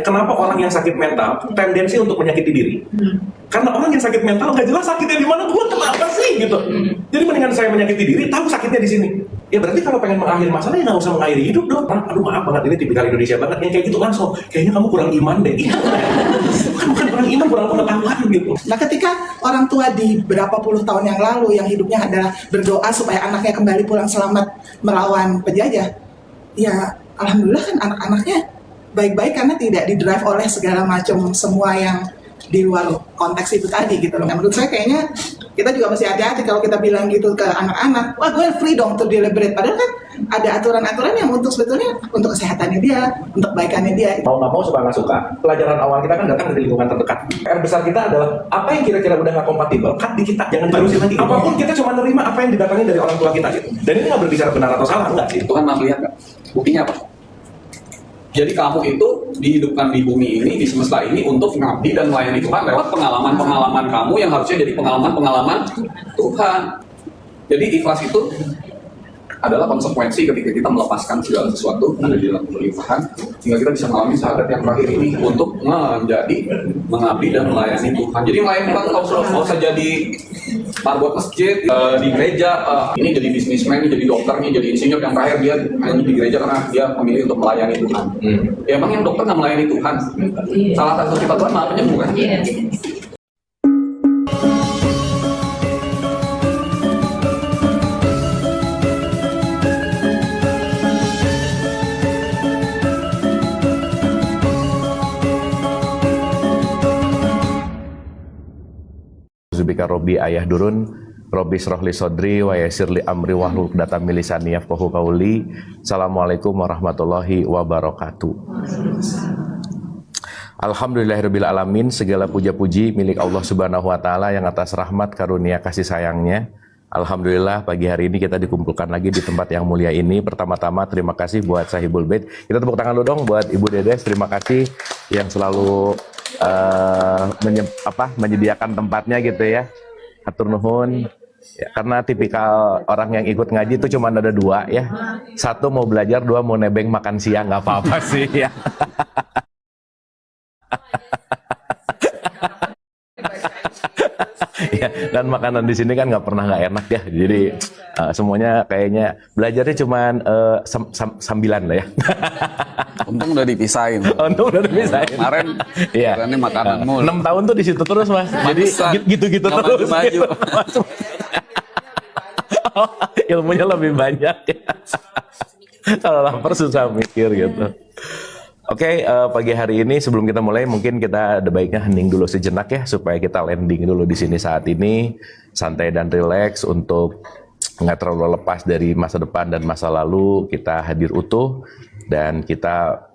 Kenapa orang yang sakit mental tendensi untuk menyakiti diri? Karena orang yang sakit mental nggak jelas sakitnya di mana, gue kenapa sih gitu. Jadi mendingan saya menyakiti diri, tahu sakitnya di sini. Ya berarti kalau pengen mengakhiri masalah ya nggak usah mengakhiri hidup dong. Aduh maaf banget, ini tipikal Indonesia banget. Yang kayak gitu langsung, kayaknya kamu kurang iman deh. bukan kurang iman, kurang pengetahuan gitu. Nah ketika orang tua di berapa puluh tahun yang lalu yang hidupnya adalah berdoa supaya anaknya kembali pulang selamat melawan penjajah, ya alhamdulillah kan anak-anaknya baik-baik karena tidak didrive oleh segala macam semua yang di luar konteks itu tadi gitu loh. Nah, menurut saya kayaknya kita juga mesti hati-hati kalau kita bilang gitu ke anak-anak, wah gue free dong to deliberate. Padahal kan ada aturan-aturan yang untuk sebetulnya untuk kesehatannya dia, untuk kebaikannya dia. Mau nggak mau, suka nggak suka, pelajaran awal kita kan datang dari lingkungan terdekat. PR besar kita adalah apa yang kira-kira udah nggak kompatibel, cut di kita, jangan terusin lagi. Apapun kita cuma nerima apa yang didatangin dari orang tua kita gitu. Dan ini nggak berbicara benar atau salah, enggak sih. Tuhan maaf lihat nggak? Buktinya apa? Jadi kamu itu dihidupkan di bumi ini, di semesta ini untuk mengabdi dan melayani Tuhan lewat pengalaman-pengalaman kamu yang harusnya jadi pengalaman-pengalaman Tuhan. Jadi ikhlas itu adalah konsekuensi ketika kita melepaskan segala sesuatu ada di dalam pemerintahan sehingga kita bisa mengalami syahadat yang terakhir ini untuk menjadi mengabdi dan melayani Tuhan. Jadi melayani Tuhan nggak usah jadi marbot masjid di gereja, ini jadi bisnismen, ini jadi dokter, ini jadi insinyur, yang terakhir dia hanya di gereja karena dia memilih untuk melayani Tuhan. Ya emang yang dokter nggak melayani Tuhan? Salah satu sifat Tuhan malah penyembuh kan? Zubika Robi ayah durun Robi srohli sodri wa yasirli amri wahlul uqdatam min lisani yafqahu qauli. Assalamualaikum warahmatullahi wabarakatuh. Alhamdulillahirabbil alamin, segala puja-puji milik Allah Subhanahu wa taala yang atas rahmat karunia kasih sayangnya. Alhamdulillah pagi hari ini kita dikumpulkan lagi di tempat yang mulia ini. Pertama-tama terima kasih buat Sahibul Bait. Kita tepuk tangan dulu dong buat Ibu Dedes, terima kasih yang selalu menyediakan tempatnya gitu ya. Hatur nuhun. Ya, karena tipikal orang yang ikut ngaji itu cuma ada dua ya. Satu mau belajar, dua mau nebeng makan siang, nggak apa-apa sih ya. Ya, dan makanan di sini kan nggak pernah nggak enak ya. Jadi semuanya kayaknya belajarnya cuman sambilan lah ya. Untung udah dipisahin. Untung udah dipisahin. Kemarin, iya. Ini makanan mulu. 6 tahun tuh di situ terus mas. Jadi gitu-gitu terus. Maju. Ilmunya lebih banyak ya. Kalau lapar susah mikir gitu. Oke, pagi hari ini sebelum kita mulai mungkin kita ada baiknya hening dulu sejenak ya supaya kita landing dulu di sini saat ini, santai dan rileks untuk nggak terlalu lepas dari masa depan dan masa lalu. Kita hadir utuh dan kita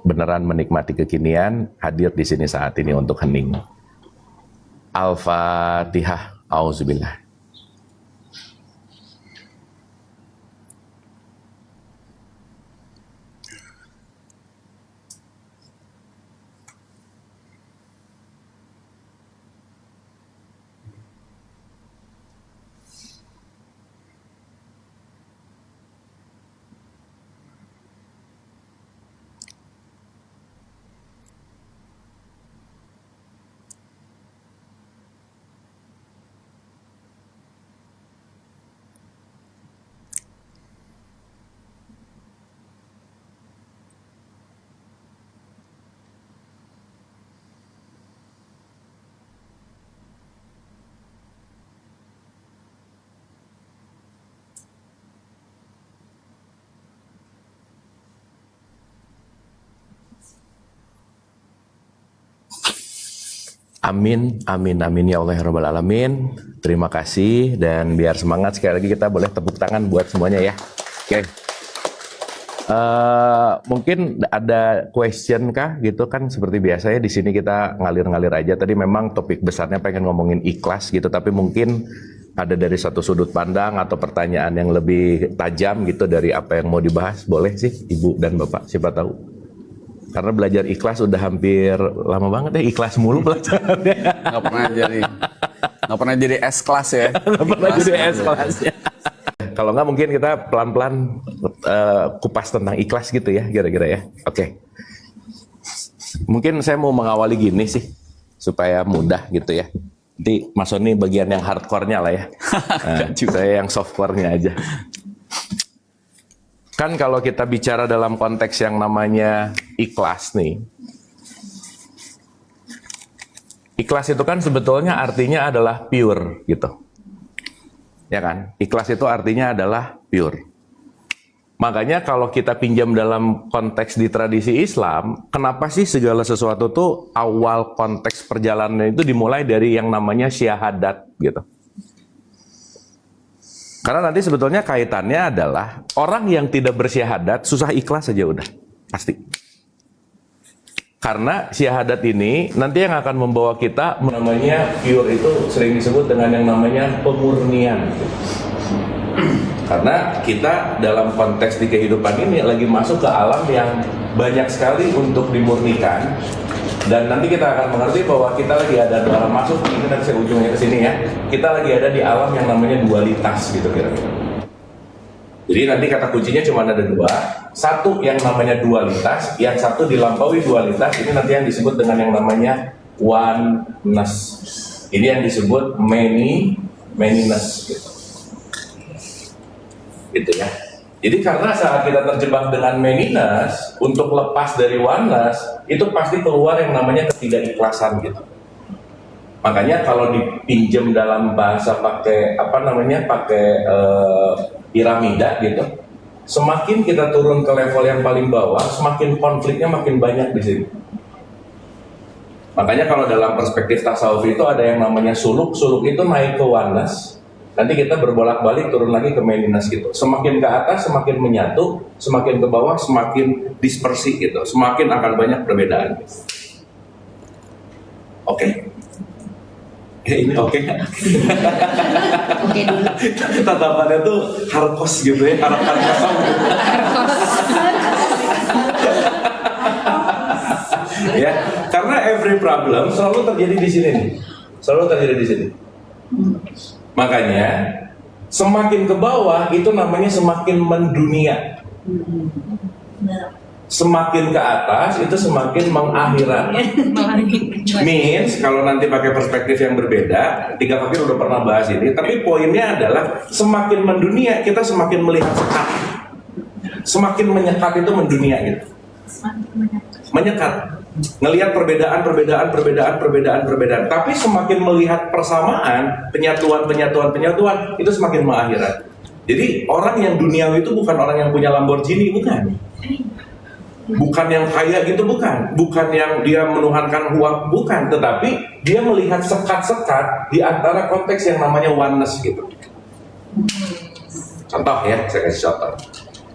beneran menikmati kekinian, hadir di sini saat ini untuk hening. Al-Fatihah. Auzubillah. Amin, amin, amin ya Allah ya Rabbal Alamin. Terima kasih dan biar semangat sekali lagi kita boleh tepuk tangan buat semuanya ya. Oke. Mungkin ada question kah gitu kan seperti biasa ya di sini kita ngalir-ngalir aja. Tadi memang topik besarnya pengen ngomongin ikhlas gitu, tapi mungkin ada dari satu sudut pandang atau pertanyaan yang lebih tajam gitu dari apa yang mau dibahas. Boleh sih Ibu dan Bapak, siapa tahu. Karena belajar ikhlas udah hampir lama banget ya, ikhlas mulu pelajarannya. Nggak pernah jadi S kelas ya. Nggak pernah jadi S kelas ya. Kalau nggak mungkin kita pelan-pelan kupas tentang ikhlas gitu ya, kira-kira ya. Oke. Mungkin saya mau mengawali gini sih, supaya mudah gitu ya. Nanti Mas Sony bagian yang hardcore-nya lah ya. Nah, saya yang software-nya aja. Kan kalau kita bicara dalam konteks yang namanya ikhlas nih. Ikhlas itu kan sebetulnya artinya adalah pure gitu. Ya kan? Ikhlas itu artinya adalah pure. Makanya kalau kita pinjam dalam konteks di tradisi Islam, kenapa sih segala sesuatu tuh awal konteks perjalanan itu dimulai dari yang namanya syahadat gitu. Karena nanti sebetulnya kaitannya adalah orang yang tidak bersyahadat susah ikhlas saja udah, pasti. Karena syahadat ini nanti yang akan membawa kita namanya pure itu sering disebut dengan yang namanya pemurnian. Karena kita dalam konteks di kehidupan ini lagi masuk ke alam yang banyak sekali untuk dimurnikan. Dan nanti kita akan mengerti bahwa kita lagi ada dalam masuk, ini nanti saya ujungnya ke sini ya. Kita lagi ada di alam yang namanya dualitas gitu kira-kira. Jadi nanti kata kuncinya cuma ada dua. Satu yang namanya dualitas, yang satu dilampaui dualitas, ini nanti yang disebut dengan yang namanya oneness. Ini yang disebut manyness gitu. Gitu ya. Jadi karena saat kita terjebak dengan manyness, untuk lepas dari oneness, itu pasti keluar yang namanya ketidakikhlasan gitu. Makanya kalau dipinjam dalam bahasa pakai piramida gitu, semakin kita turun ke level yang paling bawah, semakin konfliknya makin banyak di sini. Makanya kalau dalam perspektif tasawuf itu ada yang namanya suluk itu naik ke oneness. Nanti kita berbolak-balik turun lagi ke manyness gitu. Semakin ke atas semakin menyatu, semakin ke bawah semakin dispersi gitu. Semakin akan banyak perbedaan. Oke. Ini oke. Oke dulu. Tatapannya tuh harkos gitu ya, harapan kosong gitu. Ya, karena every problem selalu terjadi di sini nih. Selalu terjadi di sini. Makanya semakin ke bawah itu namanya semakin mendunia. Semakin ke atas itu semakin mengakhirat. Means kalau nanti pakai perspektif yang berbeda, Tiga Fakir udah pernah bahas ini, tapi poinnya adalah semakin mendunia kita semakin melihat sekat. Semakin menyekat itu mendunia gitu. Menyekat. Ngelihat perbedaan. Tapi semakin melihat persamaan, penyatuan itu semakin mengakhirat. Jadi orang yang duniawi itu bukan orang yang punya Lamborghini, bukan. Bukan yang kaya gitu, bukan yang dia menuhankan huwab, bukan. Tetapi dia melihat sekat-sekat di antara konteks yang namanya oneness gitu. Contoh ya, saya kasih contoh.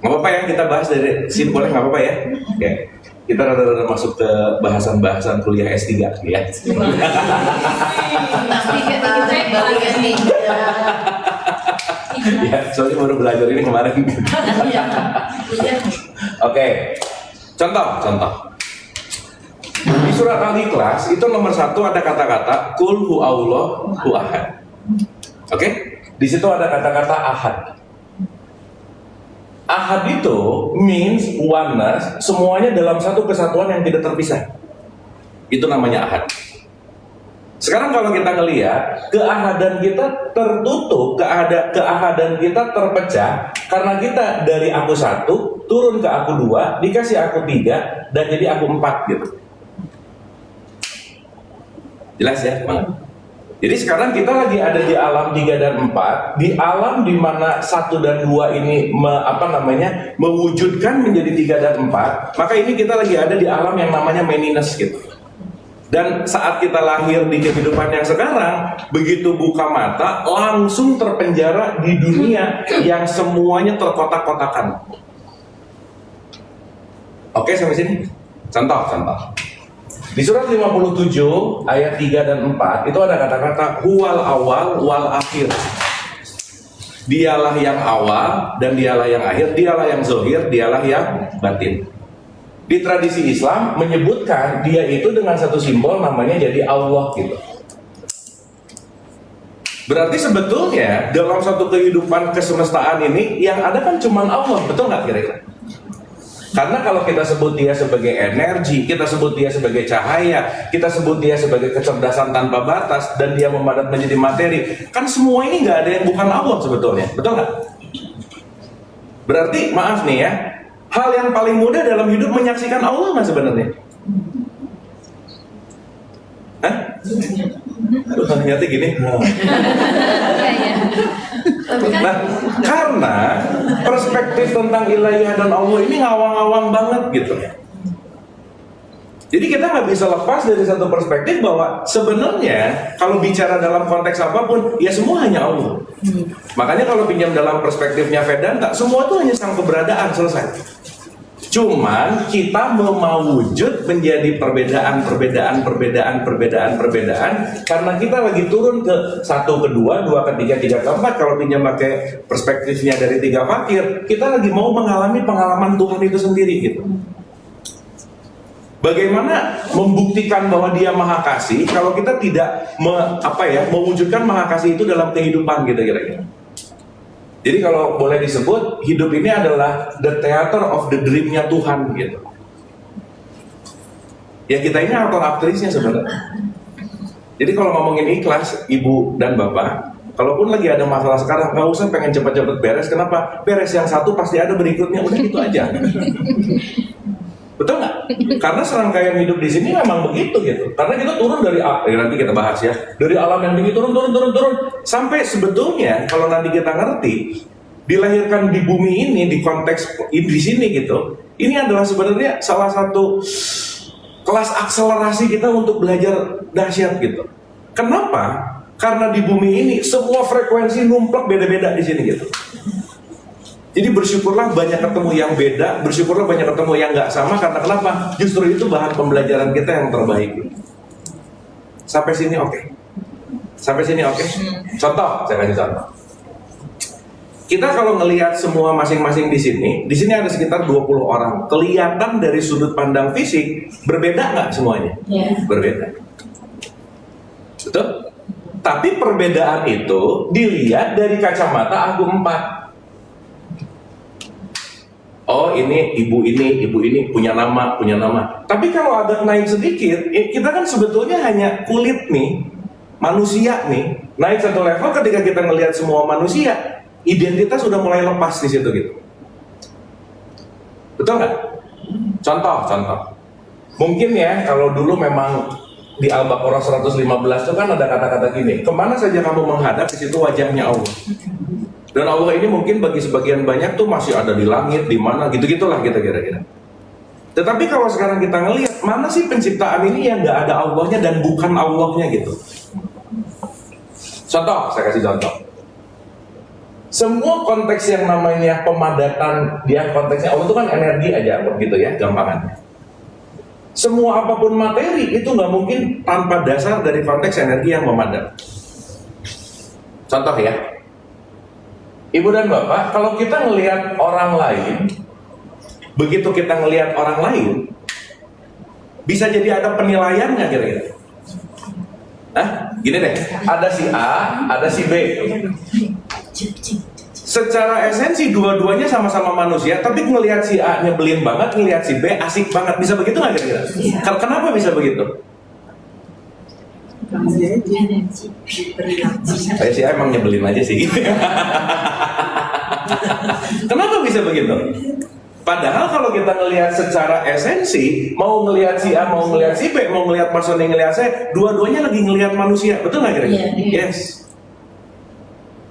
Nggak apa-apa ya kita bahas dari sini, boleh nggak apa-apa ya? Oke. Kita rada-rada masuk ke bahasan-bahasan kuliah S3 ya. Ya, soalnya baru belajar ini kemarin. Oke. Contoh. Di surat Al-Ikhlas itu nomor 1 ada kata-kata Qul huwallahu ahad. Oke? Di situ ada kata-kata ahad. Ahad itu means oneness, semuanya dalam satu kesatuan yang tidak terpisah. Itu namanya ahad. Sekarang kalau kita ngelihat, keahadan kita tertutup, keahadan kita terpecah karena kita dari aku 1 turun ke aku 2, dikasih aku 3 dan jadi aku 4 gitu. Jelas ya, Bang? Jadi sekarang kita lagi ada di alam 3 dan 4, di alam di mana 1 dan 2 ini mewujudkan menjadi 3 dan 4, maka ini kita lagi ada di alam yang namanya manyness gitu. Dan saat kita lahir di kehidupan yang sekarang, begitu buka mata, langsung terpenjara di dunia yang semuanya terkotak-kotakan. Oke, sampai sini? Contoh. Di surat 57 ayat 3 dan 4 itu ada kata-kata huwal awal wal akhir. Dialah yang awal dan dialah yang akhir, dialah yang zahir, dialah yang batin. Di tradisi Islam menyebutkan dia itu dengan satu simbol namanya jadi Allah gitu. Berarti sebetulnya dalam satu kehidupan kesemestaan ini yang ada kan cuma Allah, betul nggak kira-kira? Karena kalau kita sebut dia sebagai energi, kita sebut dia sebagai cahaya, kita sebut dia sebagai kecerdasan tanpa batas, dan dia memadat menjadi materi, kan semua ini nggak ada yang bukan Allah sebetulnya, betul nggak? Berarti maaf nih ya, hal yang paling mudah dalam hidup menyaksikan Allah nggak sebenarnya? Hah? Aduh, ternyata gini. Nah, karena perspektif tentang ilahiyah dan Allah ini ngawang-ngawang banget gitu. Jadi kita nggak bisa lepas dari satu perspektif bahwa sebenarnya kalau bicara dalam konteks apapun, ya semua hanya Allah. Makanya kalau pinjam dalam perspektifnya Vedanta, semua itu hanya sang keberadaan, selesai. Cuman kita memawujud menjadi perbedaan karena kita lagi turun ke 1 ke 2, 2 ke 3, 3 ke 4. Kalau pinjam pakai perspektifnya dari 3 fakir, kita lagi mau mengalami pengalaman Tuhan itu sendiri gitu. Bagaimana membuktikan bahwa Dia Maha Kasih kalau kita tidak mewujudkan Maha Kasih itu dalam kehidupan gitu kira-kira. Jadi kalau boleh disebut, hidup ini adalah the theater of the dream-nya Tuhan gitu. Ya kita ini aktor aktrisnya sebenarnya. Jadi kalau ngomongin ikhlas, ibu dan bapak, kalaupun lagi ada masalah sekarang, nggak usah pengen cepat-cepat beres. Kenapa? Beres yang satu pasti ada berikutnya, udah gitu aja. Betul nggak? Karena serangkaian hidup di sini memang begitu gitu. Karena kita turun dari nanti kita bahas ya, dari alam yang tinggi turun sampai sebetulnya kalau nanti kita ngerti dilahirkan di bumi ini di konteks di sini gitu. Ini adalah sebenarnya salah satu kelas akselerasi kita untuk belajar dahsyat gitu. Kenapa? Karena di bumi ini semua frekuensi numplek beda-beda di sini gitu. Jadi bersyukurlah banyak ketemu yang beda, bersyukurlah banyak ketemu yang nggak sama, karena kenapa? Justru itu bahan pembelajaran kita yang terbaik. Sampai sini oke? Sampai sini oke? Contoh, saya kasih contoh. Kita kalau ngelihat semua masing-masing di sini ada sekitar 20 orang. Kelihatan dari sudut pandang fisik, berbeda nggak semuanya? Berbeda. Betul? Tapi perbedaan itu dilihat dari kacamata aku 4. Oh ini ibu ini punya nama. Tapi kalau agak naik sedikit, kita kan sebetulnya hanya kulit nih, manusia nih. Naik satu level ketika kita ngelihat semua manusia, identitas sudah mulai lepas di situ gitu. Betul nggak? Contoh. Mungkin ya kalau dulu memang di Al-Baqarah 115 itu kan ada kata-kata gini, kemana saja kamu menghadap di situ wajahnya Allah. Dan Allah ini mungkin bagi sebagian banyak tuh masih ada di langit, di mana gitu-gitulah kita kira-kira. Tetapi kalau sekarang kita ngelihat, mana sih penciptaan ini yang nggak ada Allahnya dan bukan Allahnya gitu. Contoh, saya kasih contoh. Semua konteks yang namanya pemadatan, dia konteksnya Allah itu kan energi aja, gitu ya, gampangannya. Semua apapun materi itu nggak mungkin tanpa dasar dari konteks energi yang memadat. Contoh ya. Ibu dan bapak, kalau kita ngelihat orang lain, begitu kita ngelihat orang lain, bisa jadi ada penilaiannya kira-kira. Gini deh, ada si A, ada si B. Secara esensi dua-duanya sama-sama manusia, tapi ngelihat si A nyebelin banget, ngelihat si B asik banget. Bisa begitu nggak kira-kira? Kenapa bisa begitu? Saya sih emang nyebelin aja sih. Kenapa bisa begitu? Padahal kalau kita ngelihat secara esensi, mau ngelihat si A, mau ngelihat si B, mau ngelihat Mas Sony, ngelihat saya, dua-duanya lagi ngelihat manusia, betul nggak kira-kira? Yes.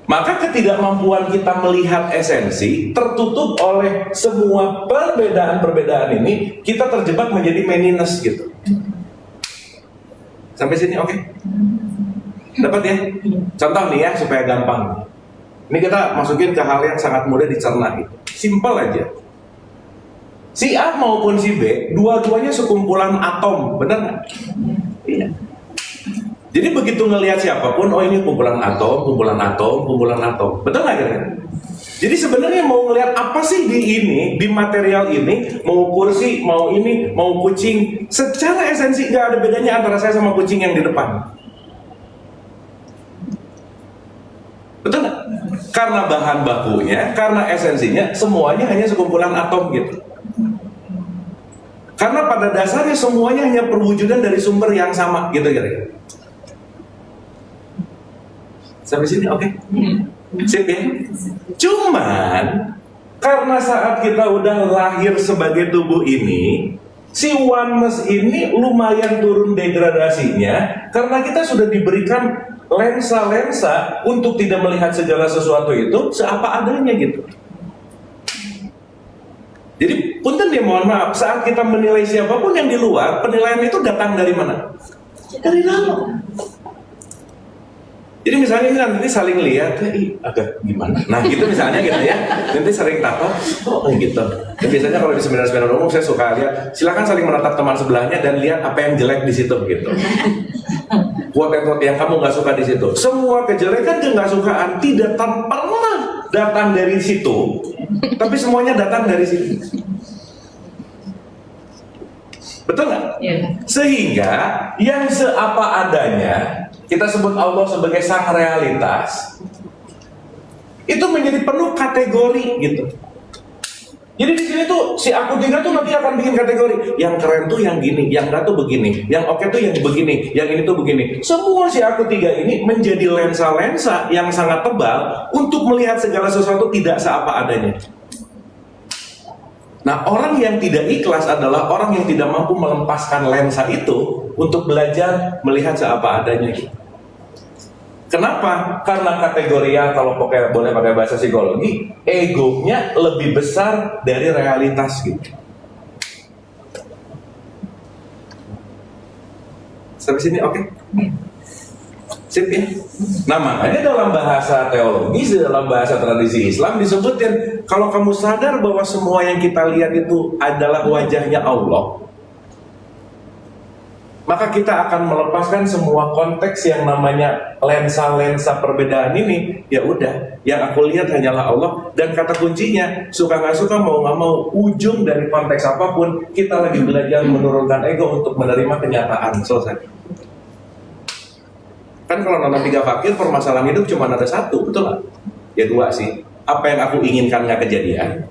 Maka ketidakmampuan kita melihat esensi tertutup oleh semua perbedaan-perbedaan ini, kita terjebak menjadi meniness gitu. Sampai sini oke? Dapat ya? Contoh nih ya supaya gampang. Ini kita masukin ke hal yang sangat mudah dicerna gitu. Simpel aja. Si A maupun si B, dua-duanya sekumpulan atom, benar nggak? Iya. Jadi begitu ngelihat siapapun, oh ini kumpulan atom. Betul nggak kira-kira? Jadi sebenarnya mau ngelihat apa sih di material ini, mau kursi, mau ini, mau kucing, secara esensi nggak ada bedanya antara saya sama kucing yang di depan. Betul nggak? Karena bahan bakunya, karena esensinya, semuanya hanya sekumpulan atom gitu. Karena pada dasarnya semuanya hanya perwujudan dari sumber yang sama, gitu kira-kira. Sampai sini oke? Sip ya? Cuman karena saat kita udah lahir sebagai tubuh ini, si oneness ini lumayan turun degradasinya karena kita sudah diberikan lensa-lensa untuk tidak melihat segala sesuatu itu seapa adanya gitu. Jadi punten ya, mohon maaf, saat kita menilai siapapun yang di luar, penilaian itu datang dari mana? Dari dalam. Jadi misalnya ini nanti saling lihat, agak gimana? Nah gitu misalnya gitu ya, nanti sering tatap, oh gitu. Dan biasanya kalau di seminar-seminar umum saya suka lihat, silakan saling menatap teman sebelahnya dan lihat apa yang jelek di situ gitu. Quote-quote yang kamu nggak suka di situ. Semua kejelekan dan nggak sukaan tidak pernah datang dari situ, tapi semuanya datang dari situ. Betul nggak? Iya. Sehingga yang seapa adanya, kita sebut Allah sebagai sang realitas, itu menjadi penuh kategori gitu. Jadi di sini tuh si aku tiga tuh nanti akan bikin kategori. Yang keren tuh yang gini, yang enggak tuh begini, yang oke tuh yang begini, yang ini tuh begini. Semua si aku tiga ini menjadi lensa-lensa yang sangat tebal untuk melihat segala sesuatu tidak seapa adanya. Nah, orang yang tidak ikhlas adalah orang yang tidak mampu melepaskan lensa itu untuk belajar melihat seapa adanya. Kenapa? Karena kategorinya kalau boleh pakai bahasa psikologi, egonya lebih besar dari realitas gitu. Sampai sini oke? Sip ya? Nah makanya dalam bahasa teologis, dalam bahasa tradisi Islam disebutkan, kalau kamu sadar bahwa semua yang kita lihat itu adalah wajahnya Allah, maka kita akan melepaskan semua konteks yang namanya lensa-lensa perbedaan ini. Ya udah, yang aku lihat hanyalah Allah. Dan kata kuncinya, suka nggak suka, mau nggak mau, ujung dari konteks apapun, kita lagi belajar menurunkan ego untuk menerima kenyataan. Selesai. Kan kalau nonton Tiga Fakir, permasalahan hidup cuma ada satu, betul nggak? Ya dua sih. Apa yang aku inginkan nggak kejadian,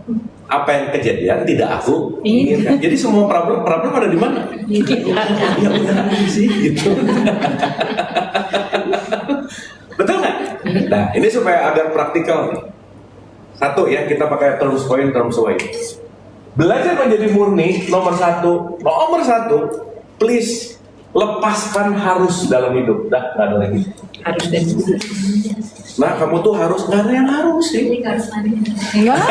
apa yang kejadian tidak aku inginkan. Jadi semua problem ada di mana? Ya udah sih gitu. Betul nggak? Nah ini supaya agak praktikal nih. Satu ya, kita pakai terms point. Belajar menjadi murni nomor satu, please lepaskan harus dalam hidup. Dah nggak ada lagi. Harus dan Nah kamu tuh harus, nggak ada yang harus sih. enggak.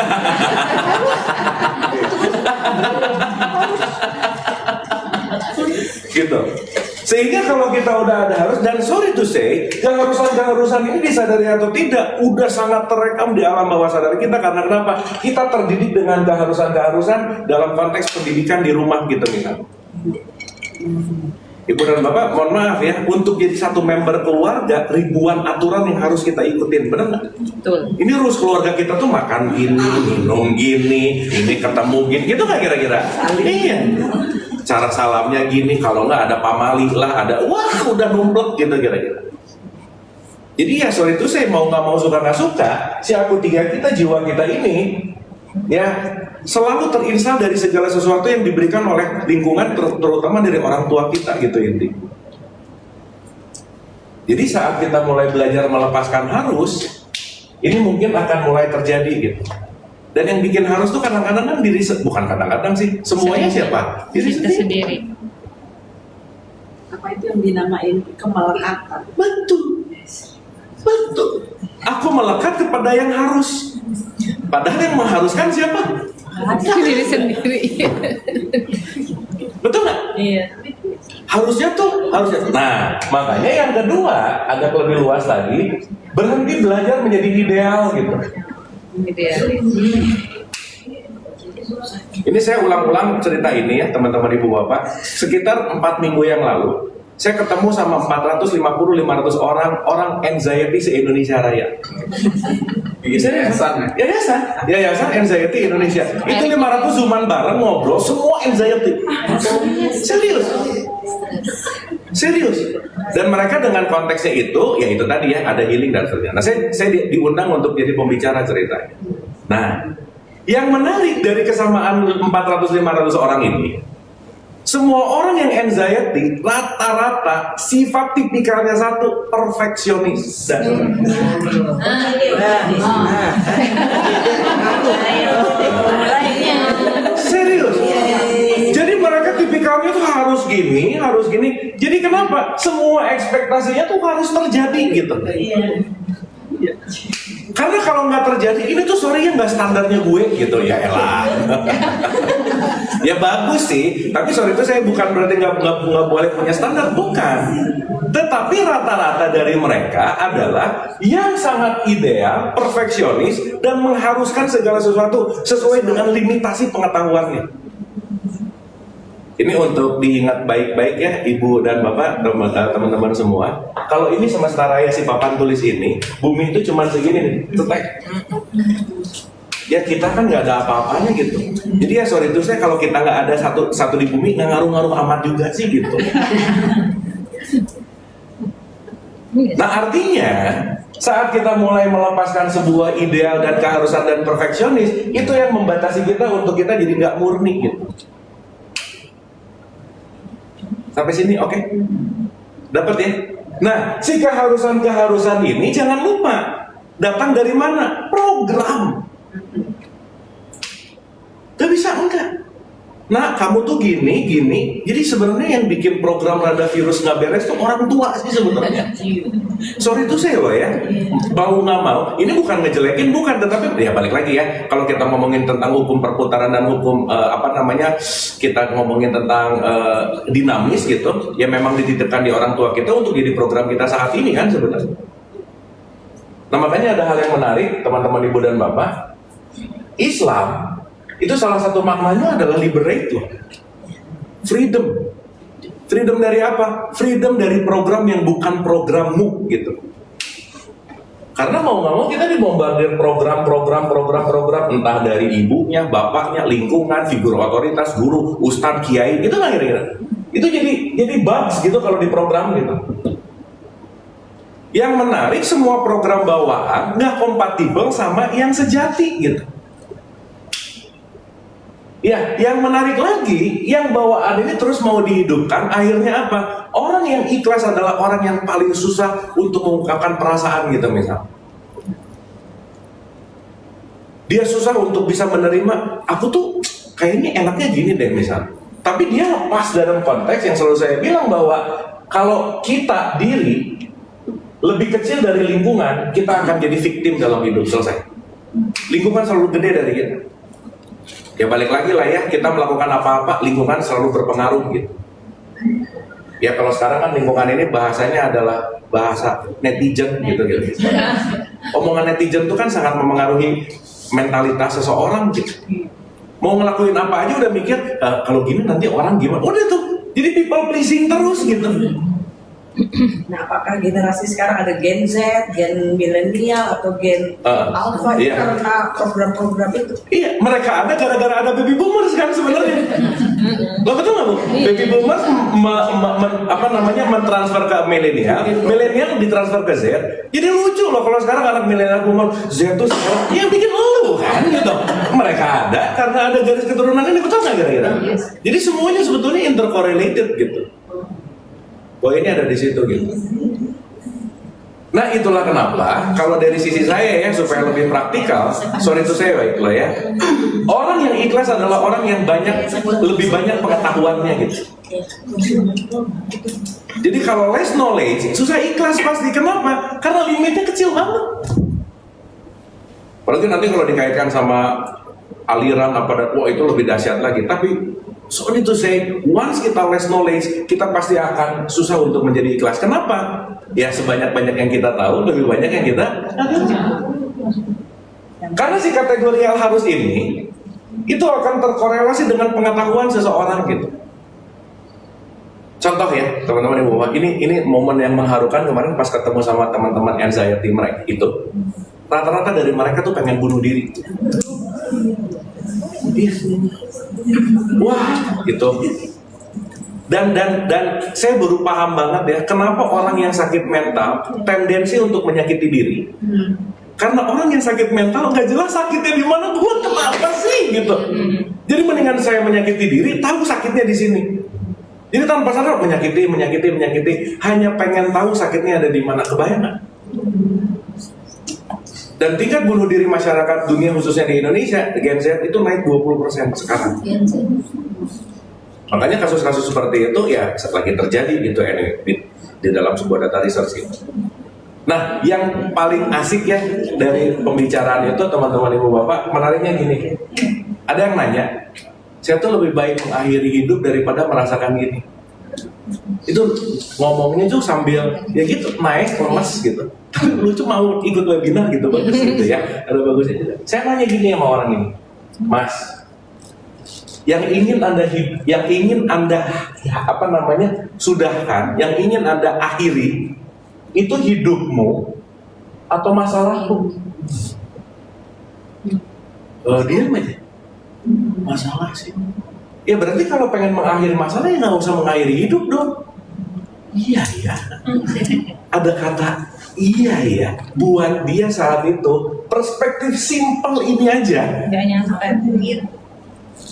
Gitu. Sehingga kalau kita udah ada harus, dan sorry to say, keharusan ini disadari atau tidak, udah sangat terekam di alam bawah sadar kita. Karena kenapa? Kita terdidik dengan keharusan dalam konteks pendidikan di rumah gitu misalnya. Ibu dan Bapak, mohon maaf ya, untuk jadi satu member keluarga, ribuan aturan yang harus kita ikutin, benar nggak? Betul. Ini rules keluarga kita tuh makan gini, minum gini, ini ketemu gini, gitu nggak kira-kira? Iya. Cara salamnya gini, kalau nggak ada pamali lah, ada, wah udah numplek gitu kira-kira. Jadi ya sorry itu saya mau nggak mau, suka nggak suka, si aku tiga kita, jiwa kita ini, ya selalu terinstal dari segala sesuatu yang diberikan oleh lingkungan, terutama dari orang tua kita gitu inti. Jadi saat kita mulai belajar melepaskan harus, ini mungkin akan mulai terjadi gitu. Dan yang bikin harus tuh kadang-kadang kan diri, bukan kadang-kadang sih, semuanya siapa? Diri Kita sendiri. Apa itu yang dinamain kemelekatan? Betul. Aku melekat kepada yang harus. Padahal yang mengharuskan siapa? Diri sendiri. Betul nggak? Iya. Harusnya. Nah, makanya yang kedua agak lebih luas lagi, berhenti belajar menjadi ideal gitu. Idealis. Ini saya ulang-ulang cerita ini ya teman-teman ibu bapak. Sekitar 4 minggu yang lalu, saya ketemu sama 450-500 orang anxiety se-Indonesia Raya. Yayasan Anxiety Indonesia. Itu 500 zooman bareng ngobrol, semua anxiety. Serius. Dan mereka dengan konteksnya itu, ya itu tadi ya, ada healing dan sebagainya. Nah, saya diundang untuk jadi pembicara ceritanya. Nah, yang menarik dari kesamaan 400-500 orang ini, Semua orang yang anxiety rata-rata sifat tipikalnya satu, perfeksionis. Serius. Jadi mereka tipikalnya tuh harus gini, harus gini. Jadi kenapa? Semua ekspektasinya tuh harus terjadi gitu. Karena kalau nggak terjadi, ini tuh sorry nggak standarnya gue gitu ya elah. Ya bagus sih, tapi sorry itu saya bukan berarti nggak boleh punya standar, bukan. Tetapi rata-rata dari mereka adalah yang sangat ideal, perfeksionis, dan mengharuskan segala sesuatu sesuai dengan limitasi pengetahuannya. Ini untuk diingat baik-baik ya Ibu dan Bapak, teman-teman semua. Kalau ini semesta raya si papan tulis ini, bumi itu cuma segini nih, cetek. Ya kita kan nggak ada apa-apanya gitu. Jadi ya sorry itu saya kalau kita nggak ada satu di bumi nggak ngaruh-ngaruh amat juga sih gitu. Nah artinya saat kita mulai melepaskan sebuah ideal dan keharusan dan perfeksionis, itu yang membatasi kita untuk kita jadi nggak murni gitu. Sampai sini oke? Dapat ya? Nah, si keharusan-keharusan ini jangan lupa datang dari mana? Program. Gak bisa enggak. Nah, kamu tuh gini. Jadi sebenarnya yang bikin program rada virus nggak beres tuh orang tua sih sebenarnya. Sorry itu saya loh ya. Mau nggak mau, ini bukan ngejelekin, bukan. Tetapi ya balik lagi ya. Kalau kita ngomongin tentang hukum perputaran dan hukum kita ngomongin tentang dinamis gitu, ya memang dititipkan di orang tua kita untuk jadi program kita saat ini kan sebenarnya. Nah makanya ada hal yang menarik teman-teman ibu dan bapak. Islam itu salah satu maknanya adalah liberate loh. Freedom. Freedom dari apa? Freedom dari program yang bukan programmu gitu. Karena mau nggak mau kita dibombardir program, entah dari ibunya, bapaknya, lingkungan, figur otoritas, guru, ustadz, kiai, itu nggak kira-kira. Itu jadi bugs gitu kalau di program gitu. Yang menarik semua program bawaan nggak kompatibel sama yang sejati gitu. Ya, yang menarik lagi, yang bawaan ini terus mau dihidupkan, akhirnya apa? Orang yang ikhlas adalah orang yang paling susah untuk mengungkapkan perasaan gitu misal. Dia susah untuk bisa menerima, aku tuh kayaknya enaknya gini deh misal. Tapi dia pas dalam konteks yang selalu saya bilang bahwa kalau kita diri lebih kecil dari lingkungan, kita akan jadi victim dalam hidup, selesai. Lingkungan selalu gede dari kita. Ya balik lagi lah ya, kita melakukan apa-apa, lingkungan selalu berpengaruh gitu. Ya kalau sekarang kan lingkungan ini bahasanya adalah bahasa netizen gitu. Omongan netizen itu kan sangat memengaruhi mentalitas seseorang gitu. Mau ngelakuin apa aja udah mikir, kalau gini nanti orang gimana, udah tuh, jadi people pleasing terus gitu. Nah, apakah generasi sekarang ada Gen Z, Gen milenial atau Gen Alpha itu iya. karena program-program itu? Iya, mereka ada gara-gara ada baby boomers kan sebenarnya. Lo betul nggak Bu? Baby boomers mentransfer ke milenial ditransfer ke Z. Jadi lucu loh kalau sekarang anak milenial boomer Z tuh sekarang yang bikin lu kan gitu. Mereka ada karena ada garis keturunan ini, betul nggak kira-kira? Jadi semuanya sebetulnya intercorrelated gitu. Poinnya ada di situ gitu. Nah itulah kenapa kalau dari sisi saya ya supaya lebih praktikal, sorry itu saya baiklah ya. Orang yang ikhlas adalah orang yang lebih banyak pengetahuannya gitu. Jadi kalau less knowledge susah ikhlas pasti. Kenapa? Karena limitnya kecil banget. Apalagi nanti kalau dikaitkan sama aliran wah itu lebih dahsyat lagi. Tapi sorry to say, once kita less knowledge, kita pasti akan susah untuk menjadi ikhlas. Kenapa? Ya sebanyak-banyak yang kita tahu, lebih banyak yang kita karena si kategorial harus ini, itu akan terkorelasi dengan pengetahuan seseorang gitu. Contoh ya, teman-teman ibu bapak, ini momen yang mengharukan kemarin pas ketemu sama teman-teman anxiety mereka itu. Rata-rata dari mereka tuh pengen bunuh diri. Wah, gitu. Dan saya baru paham banget ya, kenapa orang yang sakit mental tendensi untuk menyakiti diri. Karena orang yang sakit mental nggak jelas sakitnya di mana, gue kenapa sih gitu. Jadi mendingan saya menyakiti diri, tahu sakitnya di sini. Jadi tanpa sadar menyakiti, hanya pengen tahu sakitnya ada di mana, kebayang nggak? Dan tingkat bunuh diri masyarakat dunia khususnya di Indonesia, Gen Z itu naik 20% sekarang. Makanya kasus-kasus seperti itu ya lagi terjadi gitu di dalam sebuah data research itu. Nah, yang paling asik ya dari pembicaraan itu teman-teman ibu bapak, menariknya gini. Ada yang nanya, saya tuh lebih baik mengakhiri hidup daripada merasakan gini. Itu ngomongnya tuh sambil ya gitu naik lemes gitu. Tapi lucu mau ikut webinar gitu, bagus gitu ya. Ada bagusnya juga. Saya nanya gini sama orang ini, Mas, yang ingin anda sudahkan, yang ingin anda akhiri itu hidupmu atau masalahmu? Diam aja. Masalah sih. Ya berarti kalau pengen mengakhiri masalah ya nggak usah mengakhiri hidup dong. Iya ya. Ada kata iya ya. Buat dia saat itu perspektif simpel ini aja. Nggak nyampe.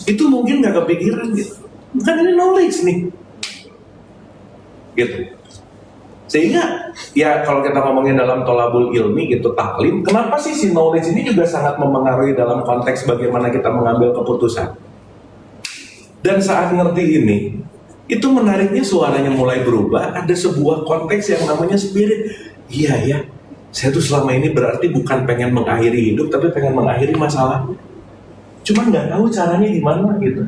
Itu mungkin nggak kepikiran gitu. Kan ini knowledge nih. Gitu. Sehingga ya kalau kita ngomongin dalam tolabul ilmi gitu taklim, kenapa sih si knowledge ini juga sangat mempengaruhi dalam konteks bagaimana kita mengambil keputusan. Dan saat ngerti ini, itu menariknya suaranya mulai berubah, ada sebuah konteks yang namanya spirit. Iya ya, saya tuh selama ini berarti bukan pengen mengakhiri hidup, tapi pengen mengakhiri masalah. Cuma nggak tahu caranya gimana gitu.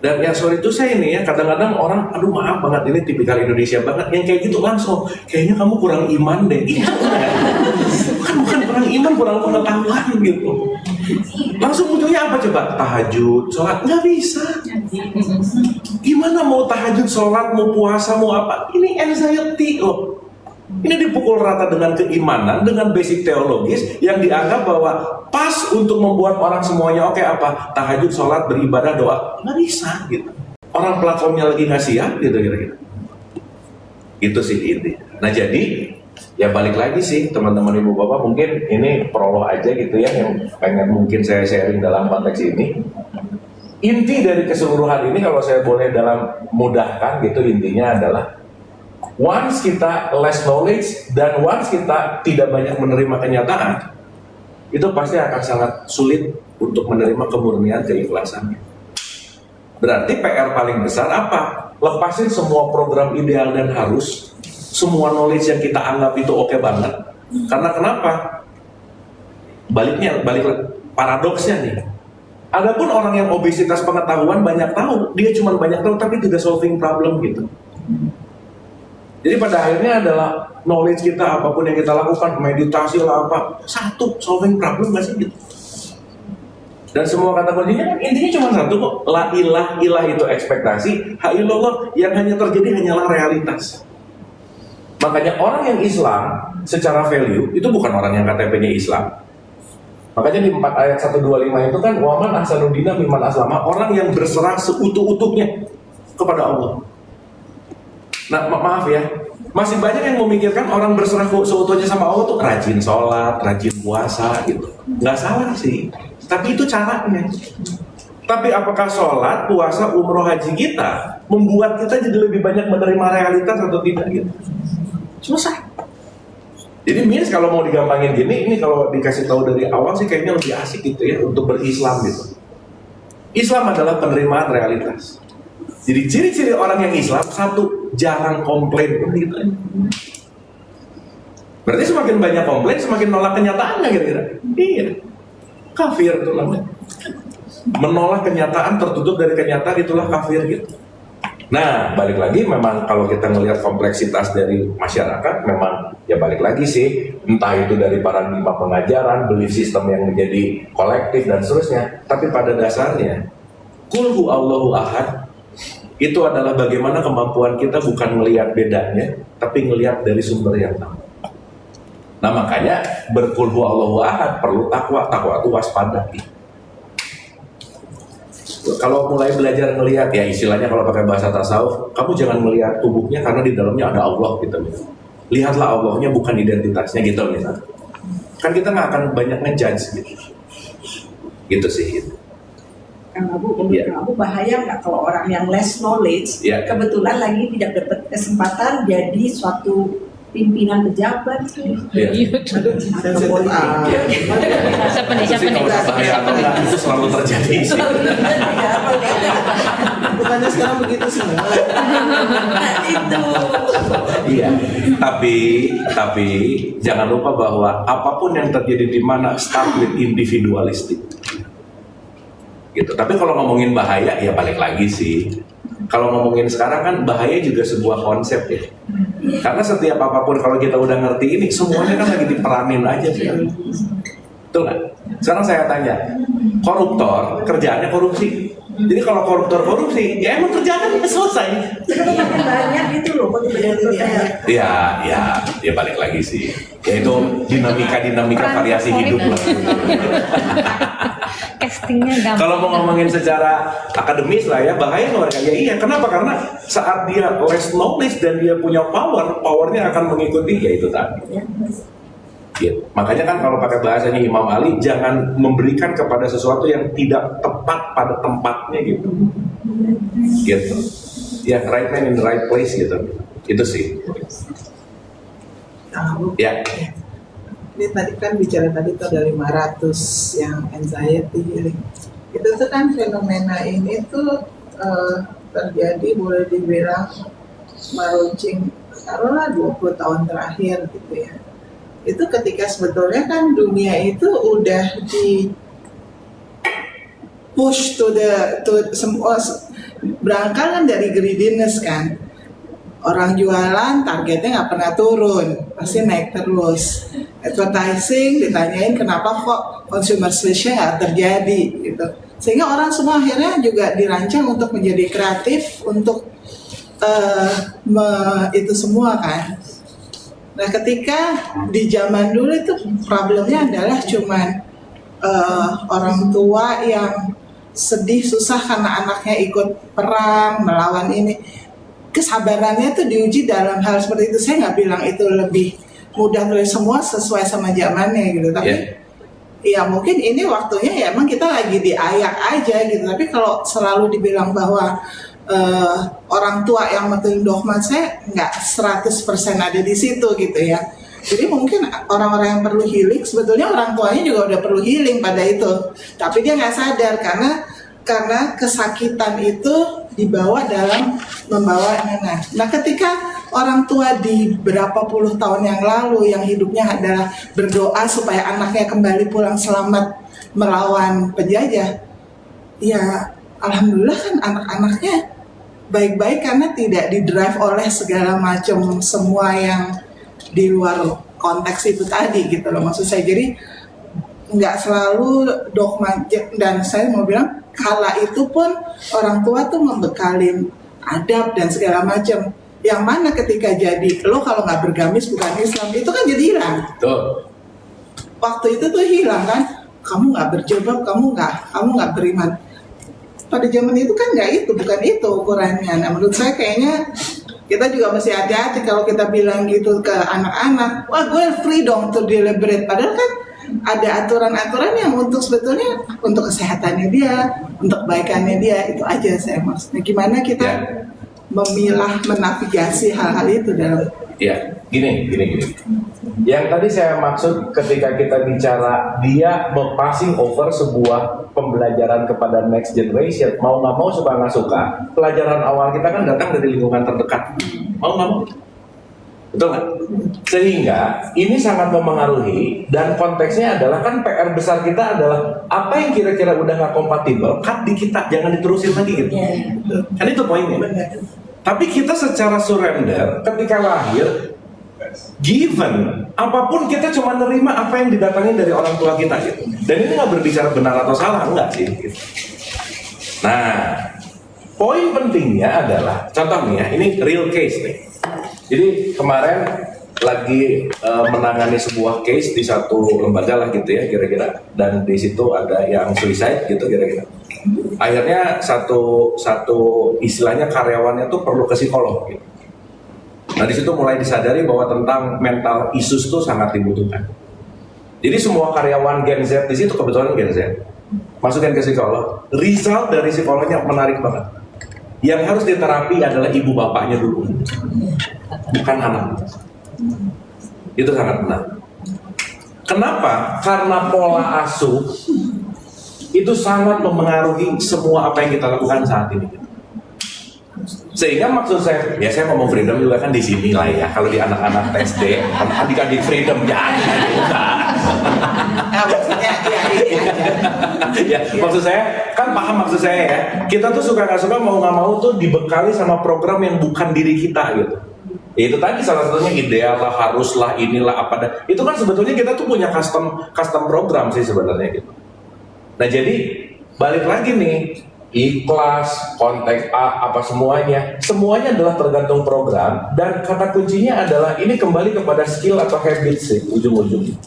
Dan yang sorry itu saya ini ya, kadang-kadang orang, aduh maaf banget ini tipikal Indonesia banget, yang kayak gitu langsung, kayaknya kamu kurang iman deh. Itu bukan kurang iman, kurang pengetahuan gitu. Langsung munculnya apa coba? Tahajud, sholat, nggak bisa. Gimana mau tahajud, sholat, mau puasa, mau apa? Ini anxiety loh. Ini dipukul rata dengan keimanan, dengan basic teologis yang dianggap bahwa pas untuk membuat orang semuanya oke apa? Tahajud, sholat, beribadah, doa. Nggak bisa gitu. Orang platformnya lagi nggak siap gitu kira-kira. Itu sih inti. Nah jadi ya balik lagi sih teman-teman ibu bapak, mungkin ini prolog aja gitu ya yang pengen mungkin saya sharing dalam konteks ini. Inti dari keseluruhan ini kalau saya boleh dalam mudahkan gitu, intinya adalah once kita less knowledge dan once kita tidak banyak menerima kenyataan, itu pasti akan sangat sulit untuk menerima kemurnian keikhlasan. Berarti PR paling besar apa? Lepasin semua program ideal dan harus, semua knowledge yang kita anggap itu oke banget. Karena kenapa? Balik paradoksnya nih. Adapun orang yang obesitas pengetahuan banyak tahu, dia cuma banyak tahu tapi tidak solving problem gitu. Jadi pada akhirnya adalah knowledge kita, apapun yang kita lakukan, meditasi lah apa, satu, solving problem nggak sih gitu. Dan semua kata kuncinya intinya cuma satu kok, la ilah itu ekspektasi, ha illallah yang hanya terjadi hanyalah realitas. Makanya orang yang Islam secara value itu bukan orang yang KTP-nya Islam. Makanya di 4 ayat 125 itu kan waman ahsanudina mimman aslama, orang yang berserah seutuh-utuhnya kepada Allah. Nah maaf ya, masih banyak yang memikirkan orang berserah seutuhnya sama Allah tuh rajin sholat, rajin puasa gitu. Nggak salah sih, tapi itu caranya. Tapi apakah sholat, puasa, umroh, haji kita membuat kita jadi lebih banyak menerima realitas atau tidak gitu? Selesai. Jadi Miss kalau mau digampangin gini, ini kalau dikasih tahu dari awal sih kayaknya lebih asik gitu ya untuk berislam gitu. Islam adalah penerimaan realitas. Jadi ciri-ciri orang yang Islam, satu, jarang komplain gitu. Berarti semakin banyak komplain, semakin nolak kenyataannya kira-kira. Iya, kafir tuh namanya. Menolak kenyataan, tertutup dari kenyataan, itulah kafir gitu. Nah, balik lagi memang kalau kita melihat kompleksitas dari masyarakat, memang ya balik lagi sih, entah itu dari paradigma pengajaran, belief system yang menjadi kolektif dan seterusnya. Tapi pada dasarnya, Qul huwallahu ahad, itu adalah bagaimana kemampuan kita bukan melihat bedanya, tapi melihat dari sumber yang sama. Nah makanya berqul huwallahu ahad perlu takwa itu waspada. Kalau mulai belajar melihat, ya istilahnya kalau pakai bahasa tasawuf, kamu jangan melihat tubuhnya karena di dalamnya ada Allah gitu. Lihatlah Allahnya bukan identitasnya gitu misalnya. Kan kita nggak akan banyak ngejudge gitu. Gitu sih gitu. Kang Abu, menurut Iya. Kang Abu bahaya nggak kalau orang yang less knowledge Iya. kebetulan lagi tidak dapat kesempatan jadi suatu pimpinan pejabat Iya. atau politik. Siapa nih? Itu sih kalau bahaya atau enggak itu selalu terjadi sih. Bukannya sekarang begitu semua. Itu. Iya, tapi jangan lupa bahwa apapun yang terjadi di mana start with individualistic. Gitu. Tapi kalau ngomongin bahaya ya balik lagi sih. Kalau ngomongin sekarang kan bahaya juga sebuah konsep ya. Karena setiap apapun kalau kita udah ngerti ini semuanya kan lagi diperanin aja sih. Betul nggak? Sekarang saya tanya, koruptor kerjaannya korupsi. Jadi kalau koruptor korupsi, ya emang kerjaan selesai. Kenapa makin banyak gitu loh, kok tiba-tiba kayak Ya balik lagi sih. Yaitu dinamika variasi hidup lah. Castingnya gampang. Kalau mau ngomongin secara akademis lah ya, bahaya nggak mereka? Ya iya, kenapa? Karena saat dia less knowledge dan dia punya powernya akan mengikuti ya itu tadi. Gitu. Makanya kan kalau pakai bahasanya Imam Ali, jangan memberikan kepada sesuatu yang tidak tepat pada tempatnya gitu. Gitu. Ya, right man in the right place gitu. Itu sih. Kang Abu, Ya. ini tadi kan bicara tadi tuh ada 500 yang anxiety healing. Itu tuh kan fenomena ini tuh terjadi boleh dibilang meruncing taruhlah 20 tahun terakhir gitu ya. Itu ketika sebetulnya kan dunia itu udah di push to semua berangkat kan dari greediness kan. Orang jualan targetnya nggak pernah turun, pasti naik terus. Advertising ditanyain kenapa kok consumer switch-nya nggak terjadi gitu. Sehingga orang semua akhirnya juga dirancang untuk menjadi kreatif untuk itu semua kan. Nah ketika di zaman dulu itu problemnya adalah cuman orang tua yang sedih susah karena anaknya ikut perang melawan ini, kesabarannya tuh diuji dalam hal seperti itu. Saya nggak bilang itu lebih mudah dari semua sesuai sama zamannya gitu, tapi ya mungkin ini waktunya ya emang kita lagi diayak aja gitu. Tapi kalau selalu dibilang bahwa orang tua yang menentuin dogma, saya nggak 100% ada di situ gitu ya. Jadi mungkin orang-orang yang perlu healing sebetulnya orang tuanya juga udah perlu healing pada itu, tapi dia nggak sadar karena kesakitan itu dibawa dalam membawa anak. Nah ketika orang tua di berapa puluh tahun yang lalu yang hidupnya adalah berdoa supaya anaknya kembali pulang selamat melawan penjajah, ya alhamdulillah kan anak-anaknya baik-baik karena tidak didrive oleh segala macam semua yang di luar konteks itu tadi gitu loh maksud saya. Jadi nggak selalu dogma, dan saya mau bilang kala itu pun orang tua tuh membekali adab dan segala macam. Yang mana ketika jadi lo kalau nggak bergamis bukan Islam itu kan jadi hilang. Tuh. Waktu itu tuh hilang kan, kamu nggak berjilbab, kamu nggak beriman. Pada zaman itu kan nggak itu, bukan itu ukurannya. Nah menurut saya kayaknya kita juga mesti hati-hati kalau kita bilang gitu ke anak-anak, wah gue free dong to deliberate. Padahal kan ada aturan-aturan yang untuk sebetulnya untuk kesehatannya dia, untuk kebaikannya dia, itu aja saya maksudnya. Gimana kita memilah, menavigasi hal-hal itu dalam. Ya, gini. Yang tadi saya maksud ketika kita bicara dia passing over sebuah pembelajaran kepada next generation, mau nggak mau suka nggak suka, pelajaran awal kita kan datang dari lingkungan terdekat, mau nggak mau, betul nggak? Sehingga ini sangat memengaruhi dan konteksnya adalah kan PR besar kita adalah apa yang kira-kira udah nggak kompatibel, cut di kita, jangan diterusin lagi gitu. Kan itu poinnya. Tapi kita secara surrender ketika lahir, given apapun kita cuma nerima apa yang didatangin dari orang tua kita gitu. Dan ini nggak berbicara benar atau salah, enggak sih gitu. Nah, poin pentingnya adalah contoh nih ya, ini real case nih. Jadi kemarin lagi menangani sebuah case di satu lembaga lah gitu ya kira-kira, dan di situ ada yang suicide gitu kira-kira. Akhirnya satu istilahnya karyawannya tuh perlu ke psikolog gitu. Nah di situ mulai disadari bahwa tentang mental issues tuh sangat dibutuhkan. Jadi semua karyawan Gen Z di situ kebetulan Gen Z masukin ke psikolog, result dari psikolognya menarik banget. Yang harus diterapi adalah ibu bapaknya dulu, bukan anak. Itu sangat benar. Kenapa? Karena pola asuh itu sangat mempengaruhi semua apa yang kita lakukan saat ini. Sehingga maksud saya, ya saya ngomong freedom juga kan di sini lah ya. Kalau di anak-anak SD, adik-adik freedom jangan juga. Nah, maksudnya Ya, maksud saya kan paham maksud saya ya. Kita tuh suka nggak suka mau nggak mau tuh dibekali sama program yang bukan diri kita gitu. Ya, itu tadi salah satunya ideal lah, haruslah, inilah apa dah. Itu kan sebetulnya kita tuh punya custom program sih sebenarnya gitu. Nah jadi balik lagi nih, ikhlas, konteks apa semuanya adalah tergantung program, dan kata kuncinya adalah ini kembali kepada skill atau habit sih ujung-ujungnya.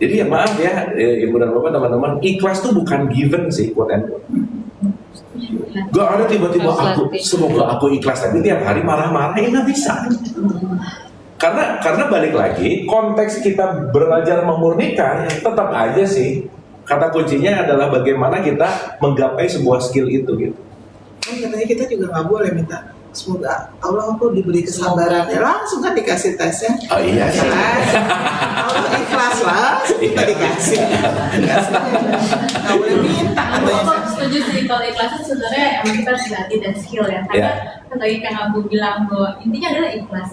Jadi ya maaf ya ibu dan bapak teman-teman, ikhlas tuh bukan given sih quote and quote. Gak ada tiba-tiba semoga aku ikhlas tapi tiap hari marah-marah, ya nggak bisa. Karena balik lagi konteks kita belajar memurnikan tetap aja sih kata kuncinya adalah bagaimana kita menggapai sebuah skill itu gitu. kan katanya kita juga nggak boleh minta semoga Allah aku diberi kesabaran, ya langsung kan dikasih tesnya. Oh iya sih. Allah ikhlas lah, kita dikasih. Nggak boleh minta katanya. Aku setuju sih kalau ikhlas itu sebenarnya emang kita harus latih dan skill ya. Karena kan tadi Kang Abu bilang bahwa intinya adalah ikhlas.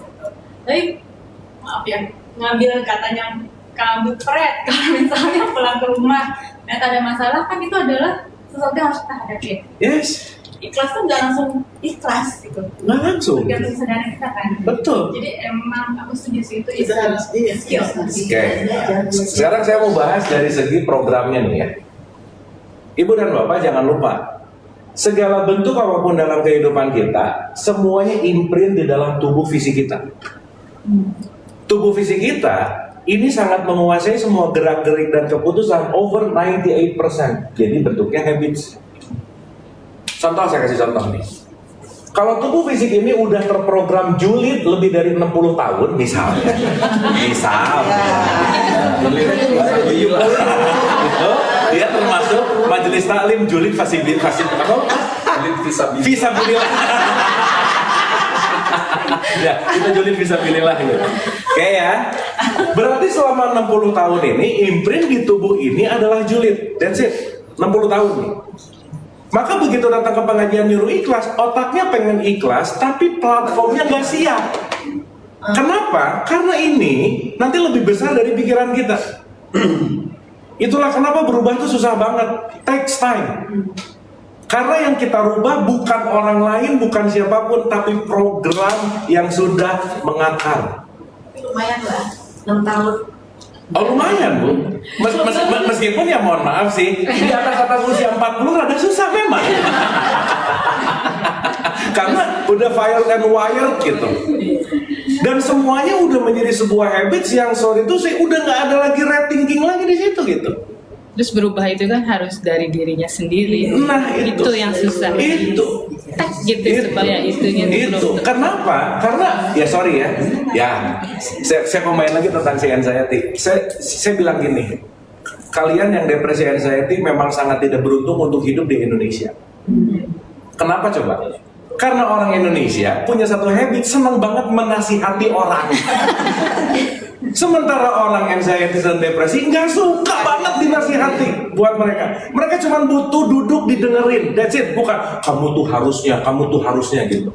Tapi maaf ya, ngambil katanya Kang Abu pret kalau misalnya pulang ke rumah ternyata ada masalah, kan itu adalah sesuatu yang harus kita hadapi. Yes. Ikhlas tuh nggak langsung ikhlas gitu. Nggak langsung. Tergantung kesadaran kita kan. Betul. Jadi emang aku setuju sih itu Kita harus skill. Oke. Sekarang saya mau bahas dari segi programnya nih ya. Ibu dan bapak jangan lupa, segala bentuk apapun dalam kehidupan kita, semuanya imprint di dalam tubuh fisik kita. Tubuh fisik kita ini sangat menguasai semua gerak-gerik dan keputusan over 98%. Jadi bentuknya habits. Contoh, saya kasih contoh nih. Kalau tubuh fisik ini udah terprogram julid lebih dari 60 tahun misalnya. Itu dia termasuk majelis taklim julid fisabilillah. Ya, kita julid fisabilillah gitu. Oke ya. Berarti selama 60 tahun ini imprint di tubuh ini adalah julid. That's it. 60 tahun nih. Maka begitu datang ke pengajian nyuruh ikhlas, otaknya pengen ikhlas, tapi platformnya nggak siap. Kenapa? Karena ini nanti lebih besar dari pikiran kita. Itulah kenapa berubah itu susah banget, takes time. Karena yang kita rubah bukan orang lain, bukan siapapun, tapi program yang sudah mengakar. Lumayan lah, 6 tahun. Oh lumayan Bu, meskipun ya mohon maaf sih, di atas usia 40 rada susah memang. Karena udah wired and wired gitu. Dan semuanya udah menjadi sebuah habits yang sorry itu sih udah nggak ada lagi rethinking lagi di situ gitu. Terus berubah itu kan harus dari dirinya sendiri. Nah itu yang susah. Itu. Tak gitu supaya itunya Itu. Kenapa? Karena ya sorry ya. Ya, saya pemain lagi tentang si anxiety. Saya bilang gini. Kalian yang depresi anxiety memang sangat tidak beruntung untuk hidup di Indonesia. Kenapa coba? Karena orang Indonesia punya satu habit senang banget menasihati orang. Sementara orang anxiety dan depresi nggak suka banget dinasihati buat mereka. Mereka cuma butuh duduk didengerin. That's it. Bukan kamu tuh harusnya gitu.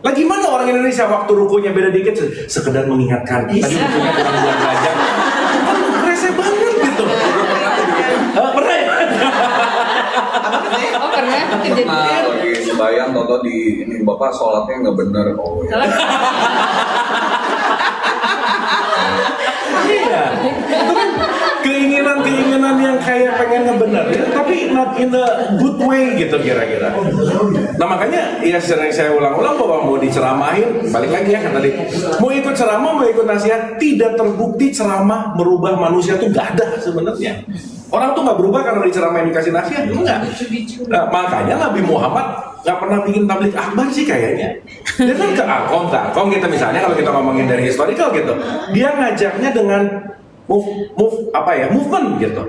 Lah gimana orang Indonesia waktu rukunya beda dikit sekedar mengingatkan. Tadi rukunya kurang 2 derajat. Kan rese banget gitu. Pernah ya? Oh pernah kejadian. Nah, lagi sembahyang toto di ini bapak sholatnya nggak bener. Oh ya. Iya, itu kan keinginan yang kayak pengen ngebenerin, tapi not in a good way gitu kira-kira. Nah makanya ya sering saya ulang-ulang bahwa mau diceramahin, balik lagi ya kan tadi, mau ikut ceramah, mau ikut nasihat, tidak terbukti ceramah merubah manusia tuh gak ada sebenarnya. Orang tuh nggak berubah karena diceramahin dikasih nasihat, enggak. Nah, makanya Nabi Muhammad nggak pernah bikin tablik akbar sih kayaknya. Dia kan ke Akom kita misalnya kalau kita ngomongin dari historical gitu, dia ngajaknya dengan movement gitu.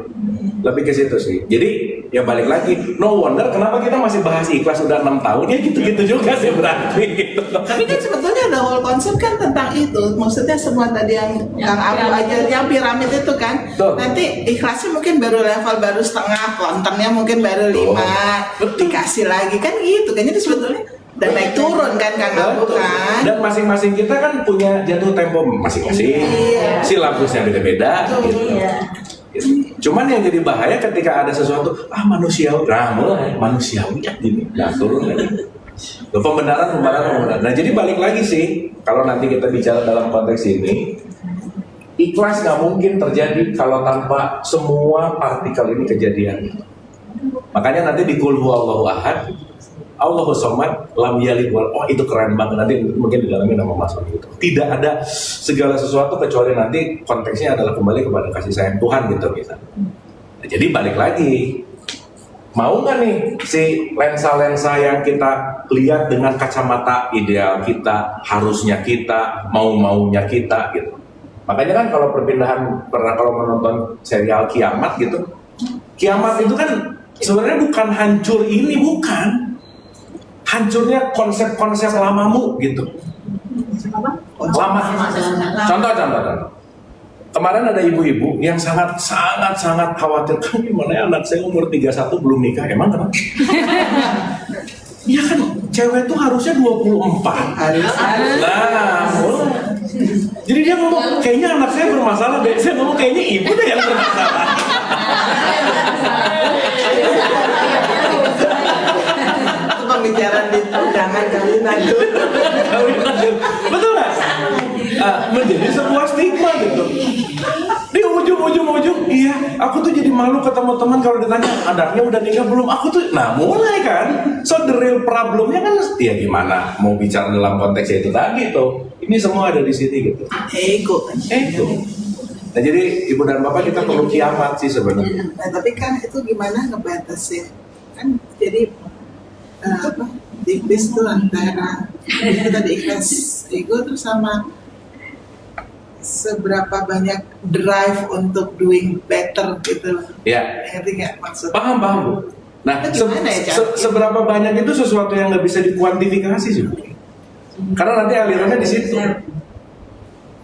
Lebih ke situ sih. Jadi ya balik lagi, no wonder kenapa kita masih bahas ikhlas udah 6 tahun ya gitu-gitu juga sih berarti gitu. Tapi kan sebetulnya the whole konsep kan tentang itu. Maksudnya semua tadi yang Abu aja, yang piramid itu kan. Betul. Nanti ikhlasnya mungkin baru level baru setengah, kontennya mungkin baru 5, Betul. dikasih lagi kan gitu. Kayaknya itu sebetulnya dan naik turun kan Abu Betul. kan. Dan masing-masing kita kan punya jatuh tempo masing-masing. Iya. Silabusnya beda-beda gitu. Cuman yang jadi bahaya ketika ada sesuatu manusiawi, mulai manusiawi ya gini, turun lagi. Pembenaran. Nah jadi balik lagi sih, kalau nanti kita bicara dalam konteks ini, ikhlas nggak mungkin terjadi kalau tanpa semua partikel ini kejadian. Makanya nanti di Qul Huwallahu Ahad, Allahu Somad, Lam Yalid Wal, itu keren banget, nanti mungkin di dalamnya nama Mas gitu. Tidak ada segala sesuatu kecuali nanti konteksnya adalah kembali kepada kasih sayang Tuhan gitu misalnya. Nah, jadi balik lagi, mau nggak nih si lensa-lensa yang kita lihat dengan kacamata ideal kita, harusnya kita, mau-maunya kita gitu. Makanya kan kalau perpindahan, kalau menonton serial Kiamat gitu, Kiamat itu kan sebenarnya bukan hancur ini, bukan. Hancurnya konsep-konsep lamamu gitu. Lama. Contoh. Kemarin ada ibu-ibu yang sangat khawatir, kan gimana ya anak saya umur 31 belum nikah, emang kenapa? Iya kan, cewek tuh harusnya 24. Nah, jadi dia ngomong, kayaknya anak saya bermasalah deh. Saya ngomong, kayaknya ibu deh yang bermasalah. Pembicaraan di undangan kawinan. Betul nggak? Menjadi sebuah stigma gitu. Di ujung, iya, aku tuh jadi malu ketemu teman kalau ditanya anaknya udah nikah belum. Aku tuh, mulai kan. So the real problemnya kan, ya gimana mau bicara dalam konteks itu tadi tuh. Ini semua ada di sini gitu. Ego. Nah jadi ibu dan bapak kita perlu kiamat sih sebenarnya. Nah tapi kan itu gimana ngebatasin? Kan jadi tipis tuh antara kita ikhlas ego terus sama seberapa banyak drive untuk doing better gitu. Ya. Ngerti nggak maksud? Paham Bu. Nah, Gimana ya, Cak? seberapa banyak itu sesuatu yang nggak bisa dikuantifikasi sih. Karena nanti alirannya di situ.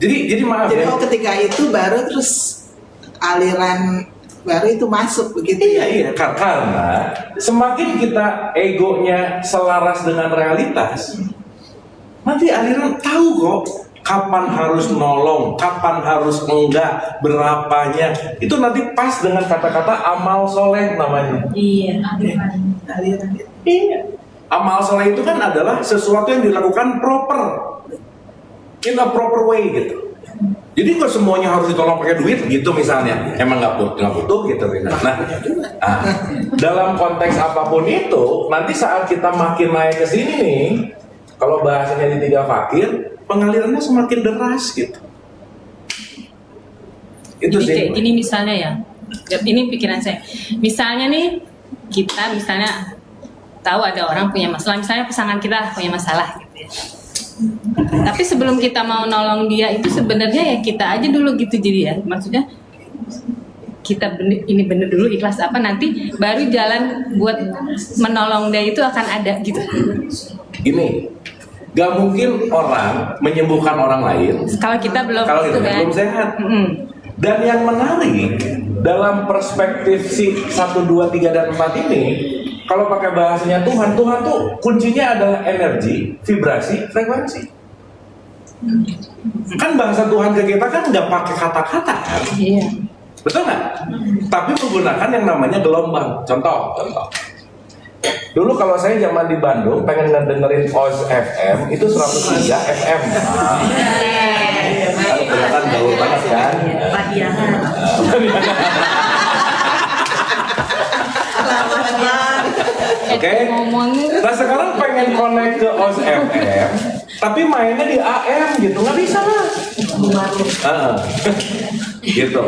Jadi maaf Jadi ya. ketika itu baru terus aliran baru itu masuk begitu ya? Iya, karena semakin kita egonya selaras dengan realitas, nanti aliran tahu kok kapan harus nolong, kapan harus enggak, berapanya. Itu nanti pas dengan kata-kata amal soleh namanya. Iya. Aliran itu. Iya. Amal soleh itu kan adalah sesuatu yang dilakukan proper, in a proper way gitu. Jadi nggak semuanya harus ditolong pakai duit gitu misalnya, emang nggak butuh gitu. Nah, dalam konteks apapun itu, nanti saat kita makin naik ke sini nih, kalau bahasanya di 3 fakir, pengalirannya semakin deras gitu. Itu Jadi sih. kayak gini misalnya ya, ini pikiran saya. Misalnya nih, kita misalnya tahu ada orang punya masalah, misalnya pasangan kita punya masalah gitu ya. Tapi sebelum kita mau nolong dia itu sebenarnya ya kita aja dulu gitu, jadi ya maksudnya kita ini bener dulu ikhlas apa, nanti baru jalan buat menolong dia itu akan ada gitu. Gini, gak mungkin orang menyembuhkan orang lain Kalau kita belum kalau itu kita kan. belum sehat. Mm-mm. Dan yang menarik dalam perspektif si 1, 2, 3, dan 4 ini, kalau pakai bahasanya Tuhan tuh kuncinya adalah energi, vibrasi, frekuensi. Kan bahasa Tuhan ke kita kan nggak pakai kata-kata kan? Iya. Betul nggak? Tapi menggunakan yang namanya gelombang. Contoh. Dulu kalau saya zaman di Bandung pengen ngedengerin Oz FM itu 103 FM. Kalau kelihatan gaul banget kan? Oke. Nah sekarang pengen connect ke Oz FM, tapi mainnya di AM gitu, nggak bisa lah. Gitu.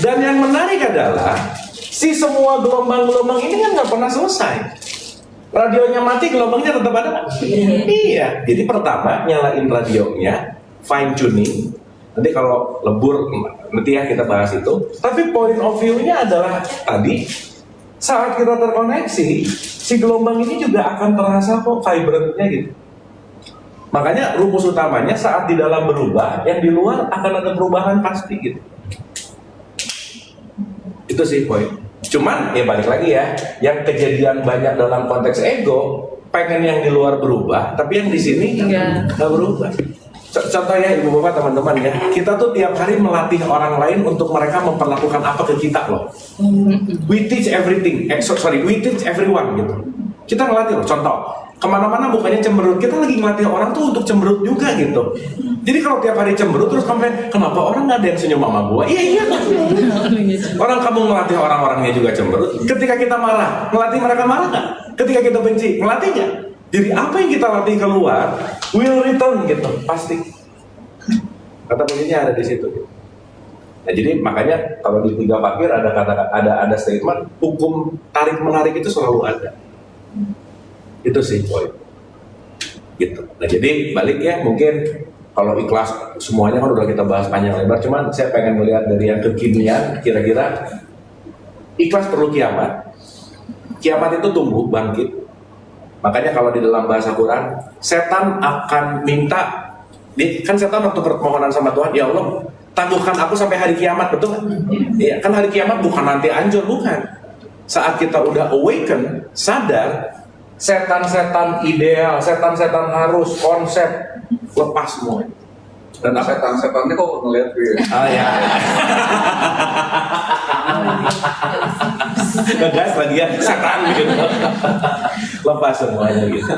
Dan yang menarik adalah si semua gelombang-gelombang ini kan nggak pernah selesai. Radionya mati, gelombangnya tetap ada nggak? Iya. Jadi pertama nyalain radionya, fine tuning. Nanti kalau lebur, nanti ya kita bahas itu. Tapi point of view-nya adalah tadi, saat kita terkoneksi, si gelombang ini juga akan terasa kok vibrantnya gitu. Makanya rumus utamanya saat di dalam berubah, yang di luar akan ada perubahan pasti gitu. Itu sih poin. Cuman ya balik lagi ya, yang kejadian banyak dalam konteks ego, pengen yang di luar berubah, tapi yang di sini nggak berubah. Contoh ya ibu bapak teman-teman ya, kita tuh tiap hari melatih orang lain untuk mereka memperlakukan apa ke kita loh. We teach everything, we teach everyone gitu. Kita ngelatih loh, contoh, kemana-mana mukanya cemberut, kita lagi ngelatih orang tuh untuk cemberut juga gitu. Jadi kalau tiap hari cemberut terus komplain, kenapa orang nggak ada yang senyum sama gua? Iya. Orang kamu ngelatih orang-orangnya juga cemberut. Ketika kita marah, ngelatih mereka marah nggak? Ketika kita benci, ngelatihnya. Jadi apa yang kita latih keluar will return gitu, pasti. Kata kuncinya ada di situ. Gitu. Nah, jadi makanya kalau di 3 fakir ada statement hukum tarik menarik itu selalu ada. Itu sih poin. Gitu. Nah jadi balik ya mungkin kalau ikhlas semuanya kan udah kita bahas panjang lebar. Cuman saya pengen melihat dari yang kekinian kira-kira ikhlas perlu kiamat. Kiamat itu tumbuh bangkit. Makanya kalau di dalam bahasa Quran, setan akan minta, kan setan waktu permohonan sama Tuhan, ya Allah, tangguhkan aku sampai hari kiamat, betul kan? Iya, kan hari kiamat bukan nanti anjur, bukan. Saat kita udah awaken, sadar, setan-setan ideal, setan-setan harus, konsep, lepas semua. Dan setan-setannya kok ngeliat gue. Ah ya. Ngegas lagi ya, setan gitu. Lepas semuanya gitu.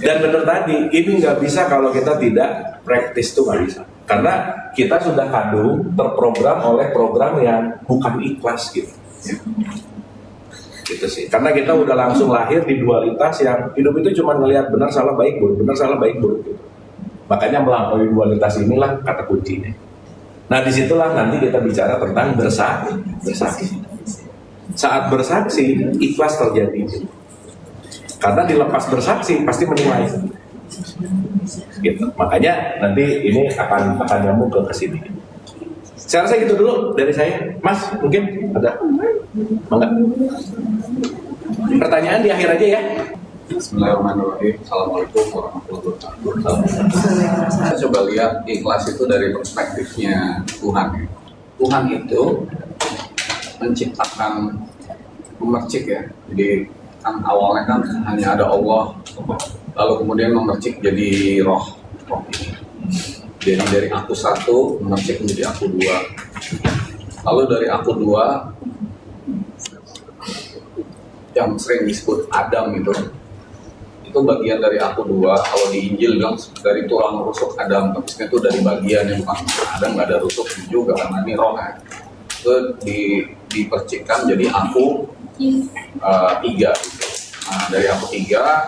Dan benar tadi, ini nggak bisa kalau kita tidak praktis tuh nggak bisa. Karena kita sudah kadung terprogram oleh program yang bukan ikhlas gitu. Gitu sih. Karena kita udah langsung lahir di dualitas yang hidup itu cuma ngelihat benar salah baik buruk, benar salah baik buruk gitu. Makanya melampaui dualitas inilah kata kuncinya. Nah disitulah nanti kita bicara tentang bersaksi. Saat bersaksi, ikhlas terjadi. Karena dilepas bersaksi pasti menilai. Gitu. Makanya nanti ini akan nyambung ke sini. Saya rasa gitu dulu dari saya. Mas, mungkin ada? Enggak? Pertanyaan di akhir aja ya. Bismillahirrahmanirrahim. Assalamualaikum warahmatullahi wabarakatuh. Kita coba lihat ikhlas itu dari perspektifnya Tuhan. Tuhan itu menciptakan memercik ya. Jadi kan awalnya kan hanya ada Allah, lalu kemudian memercik jadi roh ini. Jadi dari aku satu memercik menjadi aku dua. Lalu dari aku dua yang sering disebut Adam itu bagian dari aku dua. Kalau di Injil bilang dari tulang rusuk Adam, tapi itu dari bagian yang bukan Adam, nggak ada rusuk juga karena ini roh ya. Itu dipercikkan jadi aku tiga. Nah dari aku tiga,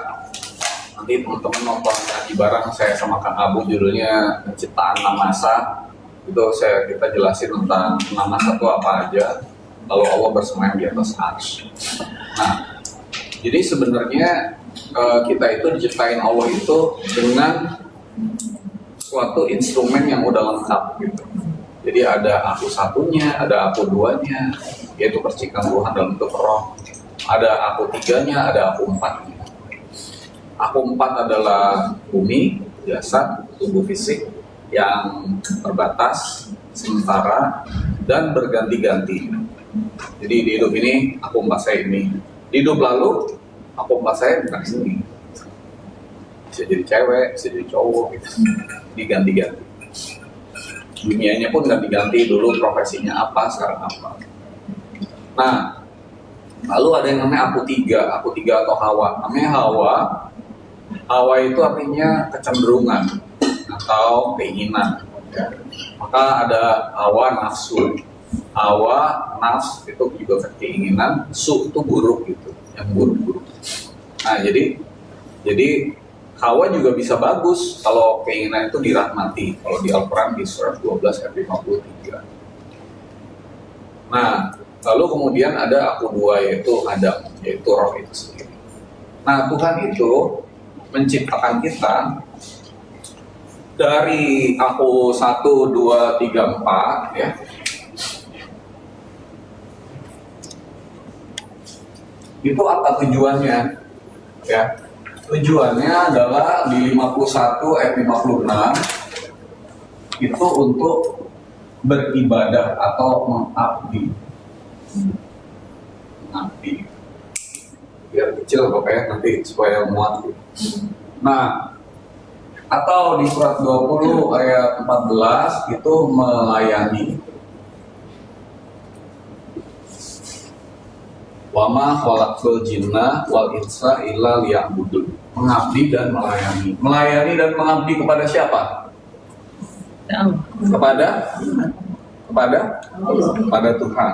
nanti teman-teman nonton ngaji bareng saya sama Kang Abu judulnya penciptaan Namasa. Itu kita jelasin tentang Namasa itu apa aja. Lalu Allah bersemayam di atas arsy. Nah, jadi sebenarnya kita itu diciptain Allah itu dengan suatu instrumen yang udah lengkap gitu. Jadi ada aku satunya, ada aku duanya, yaitu percikan Tuhan dalam bentuk roh. Ada aku tiganya, ada aku empatnya. Aku empat adalah bumi, jasad, tubuh fisik yang terbatas, sementara, dan berganti-ganti. Jadi di hidup ini aku empat saya ini. Di hidup lalu aku empat saya bukan ini. Bisa jadi cewek, bisa jadi cowok gitu. Diganti-ganti. Dunianya pun ganti-ganti, dulu profesinya apa, sekarang apa. Nah, lalu ada yang namanya aku tiga atau Hawa. Namanya Hawa itu artinya kecenderungan atau keinginan. Maka ada Hawa nafsu. Hawa, nafs itu juga keinginan, su itu buruk gitu, yang buruk-buruk. Nah jadi Hawa juga bisa bagus kalau keinginan itu dirahmati. Kalau di Al-Quran di surat 12 ayat 53. Nah lalu kemudian ada aku dua yaitu Adam, yaitu roh itu sendiri. Nah Tuhan itu menciptakan kita dari aku 1, 2, 3, 4 ya. Itu apa tujuannya? Ya. Tujuannya adalah di 51 ayat 56 itu untuk beribadah atau mengabdi. Mengabdi. Biar kecil pokoknya nanti supaya muat. Nah, atau di surat 20 ayat 14 itu melayani. Wama khalaqtul jinna wal insa illa liya'budun. Mengabdi dan melayani. Melayani dan mengabdi kepada siapa? Kepada Tuhan.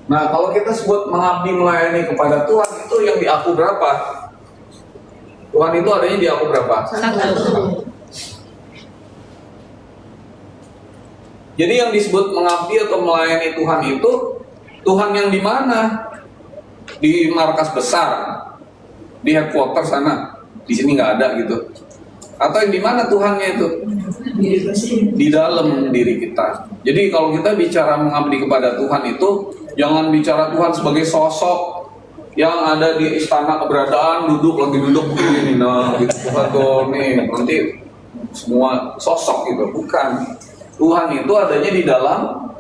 Nah, kalau kita sebut mengabdi melayani kepada Tuhan, itu yang di aku berapa? Tuhan itu adanya di aku berapa? 1. Jadi yang disebut mengabdi atau melayani Tuhan itu Tuhan yang di mana? Di markas besar, di headquarter sana. Di sini nggak ada gitu. Atau yang di mana Tuhannya itu? Di dalam diri kita. Jadi kalau kita bicara mengabdi kepada Tuhan itu jangan bicara Tuhan sebagai sosok yang ada di istana keberadaan, duduk begini, nah gitu Tuhan tuh nih nanti semua sosok gitu, bukan. Tuhan itu adanya di dalam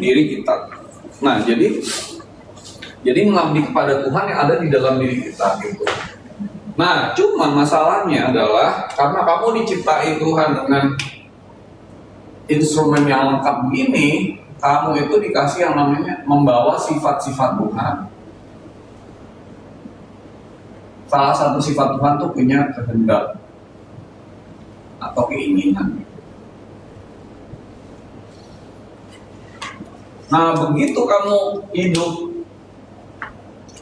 diri kita. Nah, jadi mengabdi kepada Tuhan yang ada di dalam diri kita gitu. Nah, cuman masalahnya adalah karena kamu diciptai Tuhan dengan instrumen yang lengkap begini, kamu itu dikasih yang namanya membawa sifat-sifat Tuhan. Salah satu sifat Tuhan tuh punya kehendak atau keinginan. Nah, begitu kamu hidup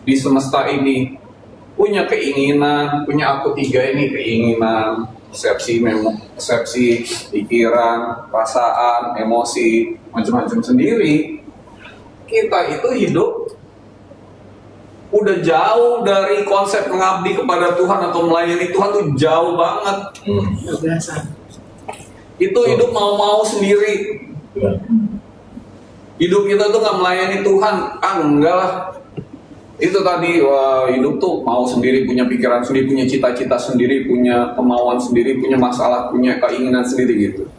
di semesta ini, punya keinginan, punya aku 3 ini keinginan, persepsi, pikiran, perasaan, emosi, macam-macam sendiri. Kita itu hidup udah jauh dari konsep mengabdi kepada Tuhan atau melayani Tuhan tuh jauh banget. Itu hidup mau-mau sendiri. Hidup kita tuh nggak melayani Tuhan, enggak lah. Itu tadi, wah, hidup tuh mau sendiri, punya pikiran sendiri, punya cita-cita sendiri, punya kemauan sendiri, punya masalah, punya keinginan sendiri gitu.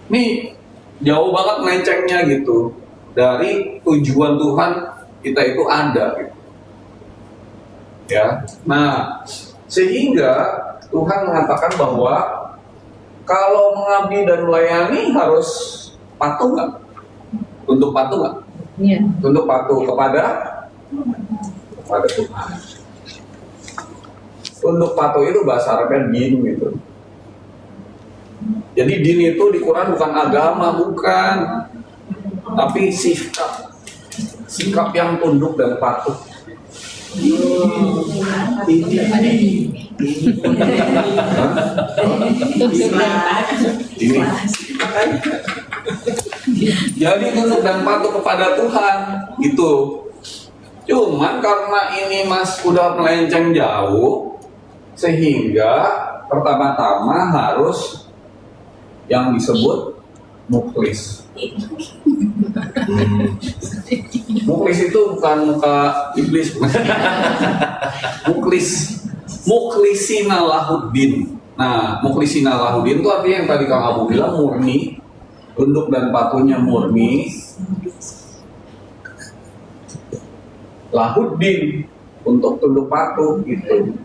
Nih jauh banget melencengnya gitu dari tujuan Tuhan kita itu ada gitu. Ya, nah sehingga Tuhan mengatakan bahwa kalau mengabdi dan melayani harus patuh nggak? Tunduk patuh nggak? Iya. Tunduk patuh kepada Tuhan. Tunduk patuh itu bahasa Arabnya din gitu. Jadi din itu di Quran bukan agama, bukan, tapi sikap yang tunduk dan patuh. Ini. Jadi tunduk dan patuh kepada Tuhan gitu. Cuman karena ini Mas udah melenceng jauh, sehingga pertama-tama harus yang disebut mukhlis. Mukhlis itu bukan muka iblis. Mukhlisina lahuddin. Nah, mukhlisina lahuddin itu artinya yang tadi Kang Abu bilang murni, tunduk dan patuhnya murni. Lahuddin untuk tunduk patuh gitu.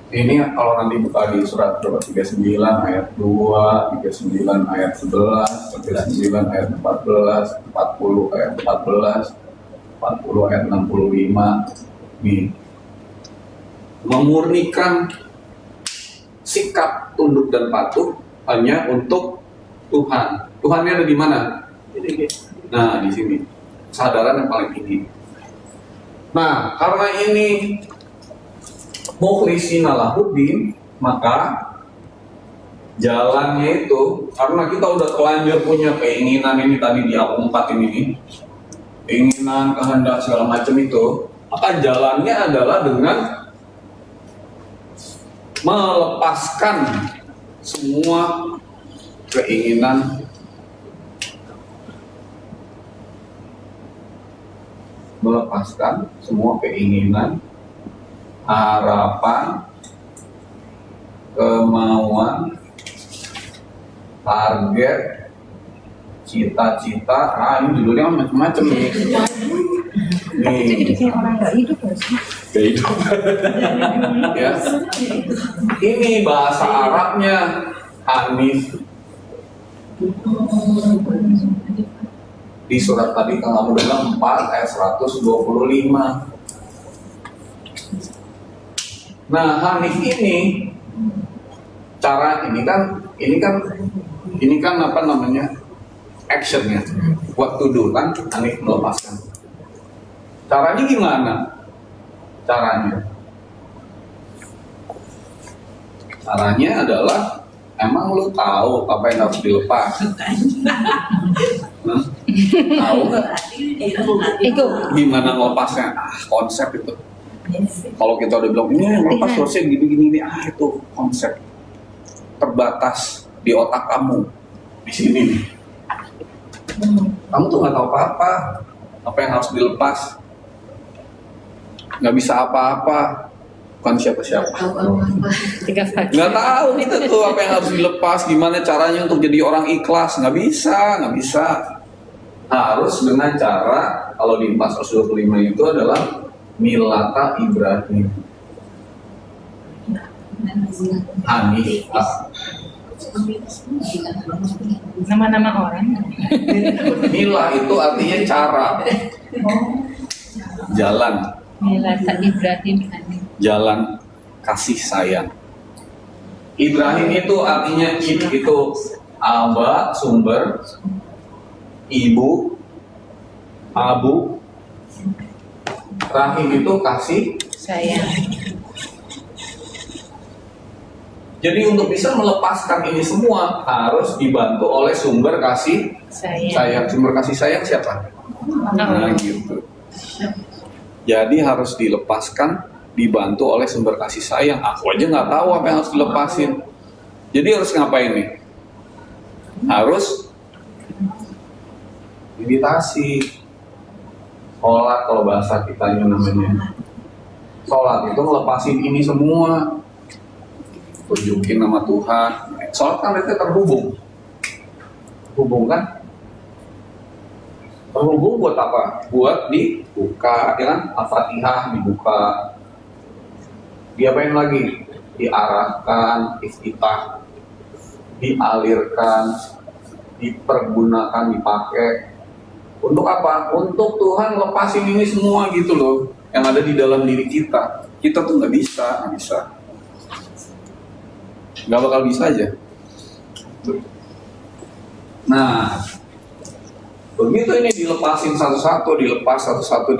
Ini kalau nanti buka di surat 39 ayat 2, 39 ayat 11, 39 ayat 14, 40 ayat 14, 40 ayat 65. Nih. Memurnikan sikap tunduk dan patuh hanya untuk Tuhan. Tuhannya ada di mana? Nah, di sini. Kesadaran yang paling tinggi. Nah, karena ini mukhlisina lahuddin, maka jalannya itu, karena kita udah terlanjur punya keinginan ini tadi di aku 4 ini nih, keinginan, kehendak segala macam itu, maka jalannya adalah dengan melepaskan semua keinginan, harapan, kemauan, target, cita-cita. Ini judulnya macam-macam nih. Kayak orang nggak hidup Gak hidup. Ya. Ini bahasa Arabnya Hanif. Di surat tadi kan kamu bilang 4 ayat 125. Nah, Hanif ini cara ini kan apa namanya? Actionnya. What to do kan Hanif melepaskan. Caranya gimana? Caranya adalah emang lu tahu apa yang harus dilepas? Tahu nggak? Ego. Gimana ngelepasnya? Konsep itu. Kalau kita udah bilang ini yang lepas harusnya gini-gini, itu konsep terbatas di otak kamu di sini. Kamu tuh nggak tahu apa yang harus dilepas. Nggak bisa apa-apa, bukan siapa-siapa. Nggak tahu kita tuh apa yang harus dilepas, gimana caranya untuk jadi orang ikhlas. Nggak bisa. Harus dengan cara, kalau di 425 itu adalah Millata Ibrahim Hanifah. Nama-nama orang. Mila itu artinya cara, jalan. Millata Ibrahim. Jalan kasih sayang. Ibrahim itu artinya itu aba, sumber, ibu, abu, rahim itu kasih Saya. Jadi untuk bisa melepaskan ini semua harus dibantu oleh sumber kasih sayang. Sumber kasih sayang siapa? Nah gitu. Jadi harus dilepaskan, dibantu oleh sumber kasih sayang. Aku aja nggak tahu apa yang harus dilepasin. Jadi harus ngapain nih? Harus meditasi, sholat kalau bahasa kitanya namanya. Sholat itu ngelepasin ini semua, tunjukin nama Tuhan. Sholat kan itu terhubung kan? Terhubung buat apa? Buat dibuka, ya kan? Al-Fatihah dibuka. Diapain lagi? Diarahkan, iftitah, dialirkan, dipergunakan, dipakai. Untuk apa? Untuk Tuhan lepasin ini semua gitu loh, yang ada di dalam diri kita. Kita tuh nggak bisa. Nggak bakal bisa aja. Nah, begitu ini dilepasin satu-satu, dilepas satu-satu,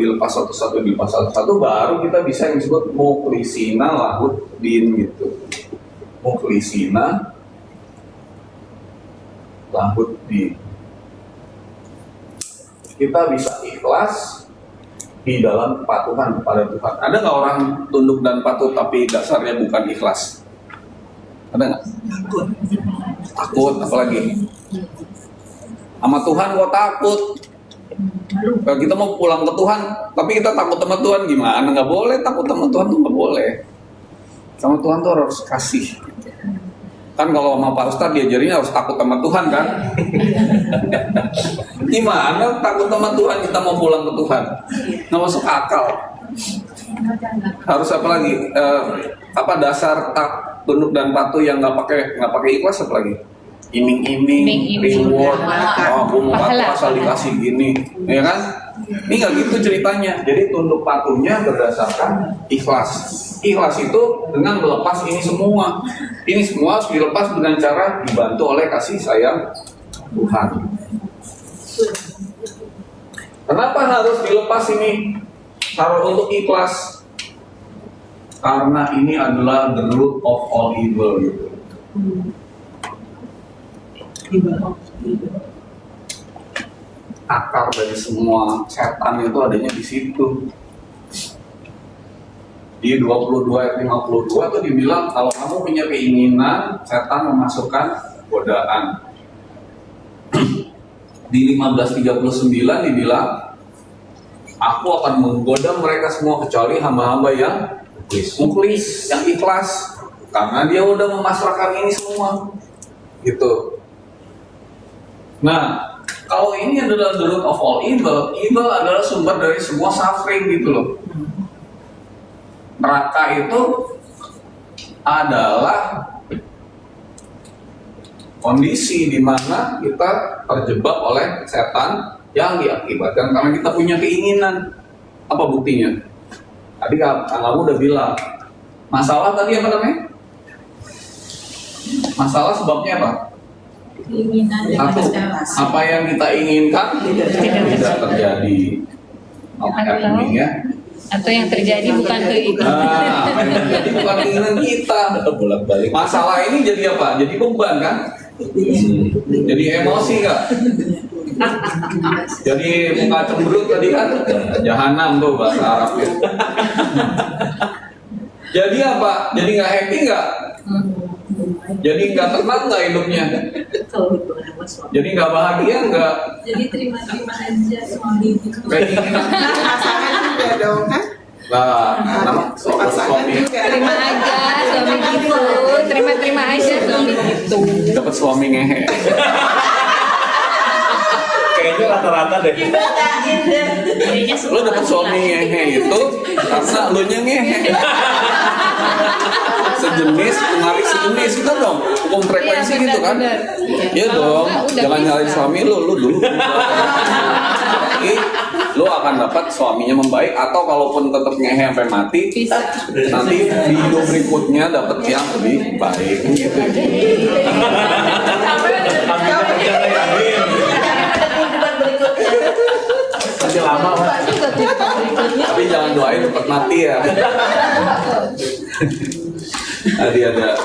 baru kita bisa yang disebut mukhlisina lahud din gitu. Mukhlisina lahud din. Kita bisa ikhlas di dalam kepatuhan kepada Tuhan. Ada nggak orang tunduk dan patuh tapi dasarnya bukan ikhlas? Ada nggak? Takut, apalagi? Sama Tuhan kok takut. Kalau kita mau pulang ke Tuhan, tapi kita takut sama Tuhan, gimana? Nggak boleh takut sama Tuhan tuh, nggak boleh. Sama Tuhan tuh harus kasih. Kan kalau sama Pak Ustadz diajarinnya harus takut sama Tuhan kan? Gimana takut sama Tuhan kita mau pulang ke Tuhan? Nggak masuk akal. Harus apa lagi? Apa dasar tunduk dan patuh yang nggak pakai ikhlas apa lagi? Iming-iming, reward, gue mau patuh asal dikasih gini, ya kan? Ini nggak gitu ceritanya. Jadi tunduk patuhnya berdasarkan ikhlas. Ikhlas itu dengan melepas ini semua. Ini semua harus dilepas dengan cara dibantu oleh kasih sayang Tuhan. Kenapa harus dilepas ini? Harus untuk ikhlas. Karena ini adalah the root of all evil gitu. Akar dari semua setan itu adanya di situ. Di 22 ayat 52 tuh dibilang kalau kamu punya keinginan, setan memasukkan godaan. Di 15:39 dibilang, aku akan menggoda mereka semua kecuali hamba-hamba yang mukhlis, yang ikhlas, karena dia udah memasrahkan ini semua, gitu. Nah, kalau ini adalah the root of all evil, evil adalah sumber dari semua suffering, gitu loh. Neraka itu adalah kondisi di mana kita terjebak oleh setan yang diakibatkan karena kita punya keinginan. Apa buktinya? Tadi kamu udah bilang, masalah tadi apa namanya? Masalah sebabnya apa? Keinginan Satu, apa yang kita inginkan tidak terjadi. Apa ya? Atau yang terjadi bukan keinginan. Apa yang terjadi bukan keinginan kita. Bolak-balik. Masalah ini jadi apa? Jadi beban kan? Jadi emosi nggak? Jadi muka cemberut tadi kan? Jahanam tuh bahasa Arabnya. Jadi apa? Jadi nggak happy nggak? Jadi nggak tenang nggak hidupnya? Jadi nggak bahagia nggak? Jadi terima-terima aja suami itu. Keinginan. Pasangan juga dong kan? Nah, nama Pasangan suami juga. Terima aja suami gitu, terima aja suami gitu. dapat suami ngehe. Kayaknya rata-rata deh. Lo dapat suami ngehe itu karena lo nya ngehe. Sejenis menarik sejenis itu dong, hukum frekuensi Iya, gitu kan? benar. Iya dong, Udah jangan bisa. nyalain suami lo dulu. Jadi, lo akan dapat suaminya membaik atau kalaupun tetap ngehe sampai mati, Bisa. nanti di hidup berikutnya dapat yang lebih baik gitu. Masih lama, Mas. Tapi jangan doain cepat mati ya. Tadi ada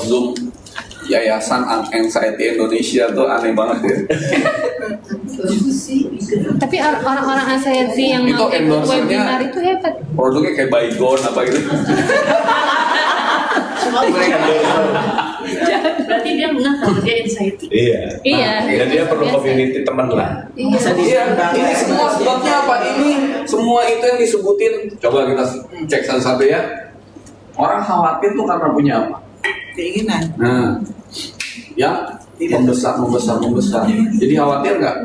Zoom Yayasan Anxiety Indonesia tuh aneh banget ya. Tapi orang-orang anxiety yang Itu mau ikut endorsernya- webinar itu hebat. Produknya kayak Baygon apa gitu. Berarti dia menang kalau dia anxiety. Iya. Iya. Dan dia perlu Biasa. community teman lah. Iya, ini semua sebabnya apa? Ini semua itu yang disebutin. Coba kita cek satu-satu ya. Orang khawatir tuh karena punya apa? Keinginan. Nah, yang membesar. Jadi khawatir nggak?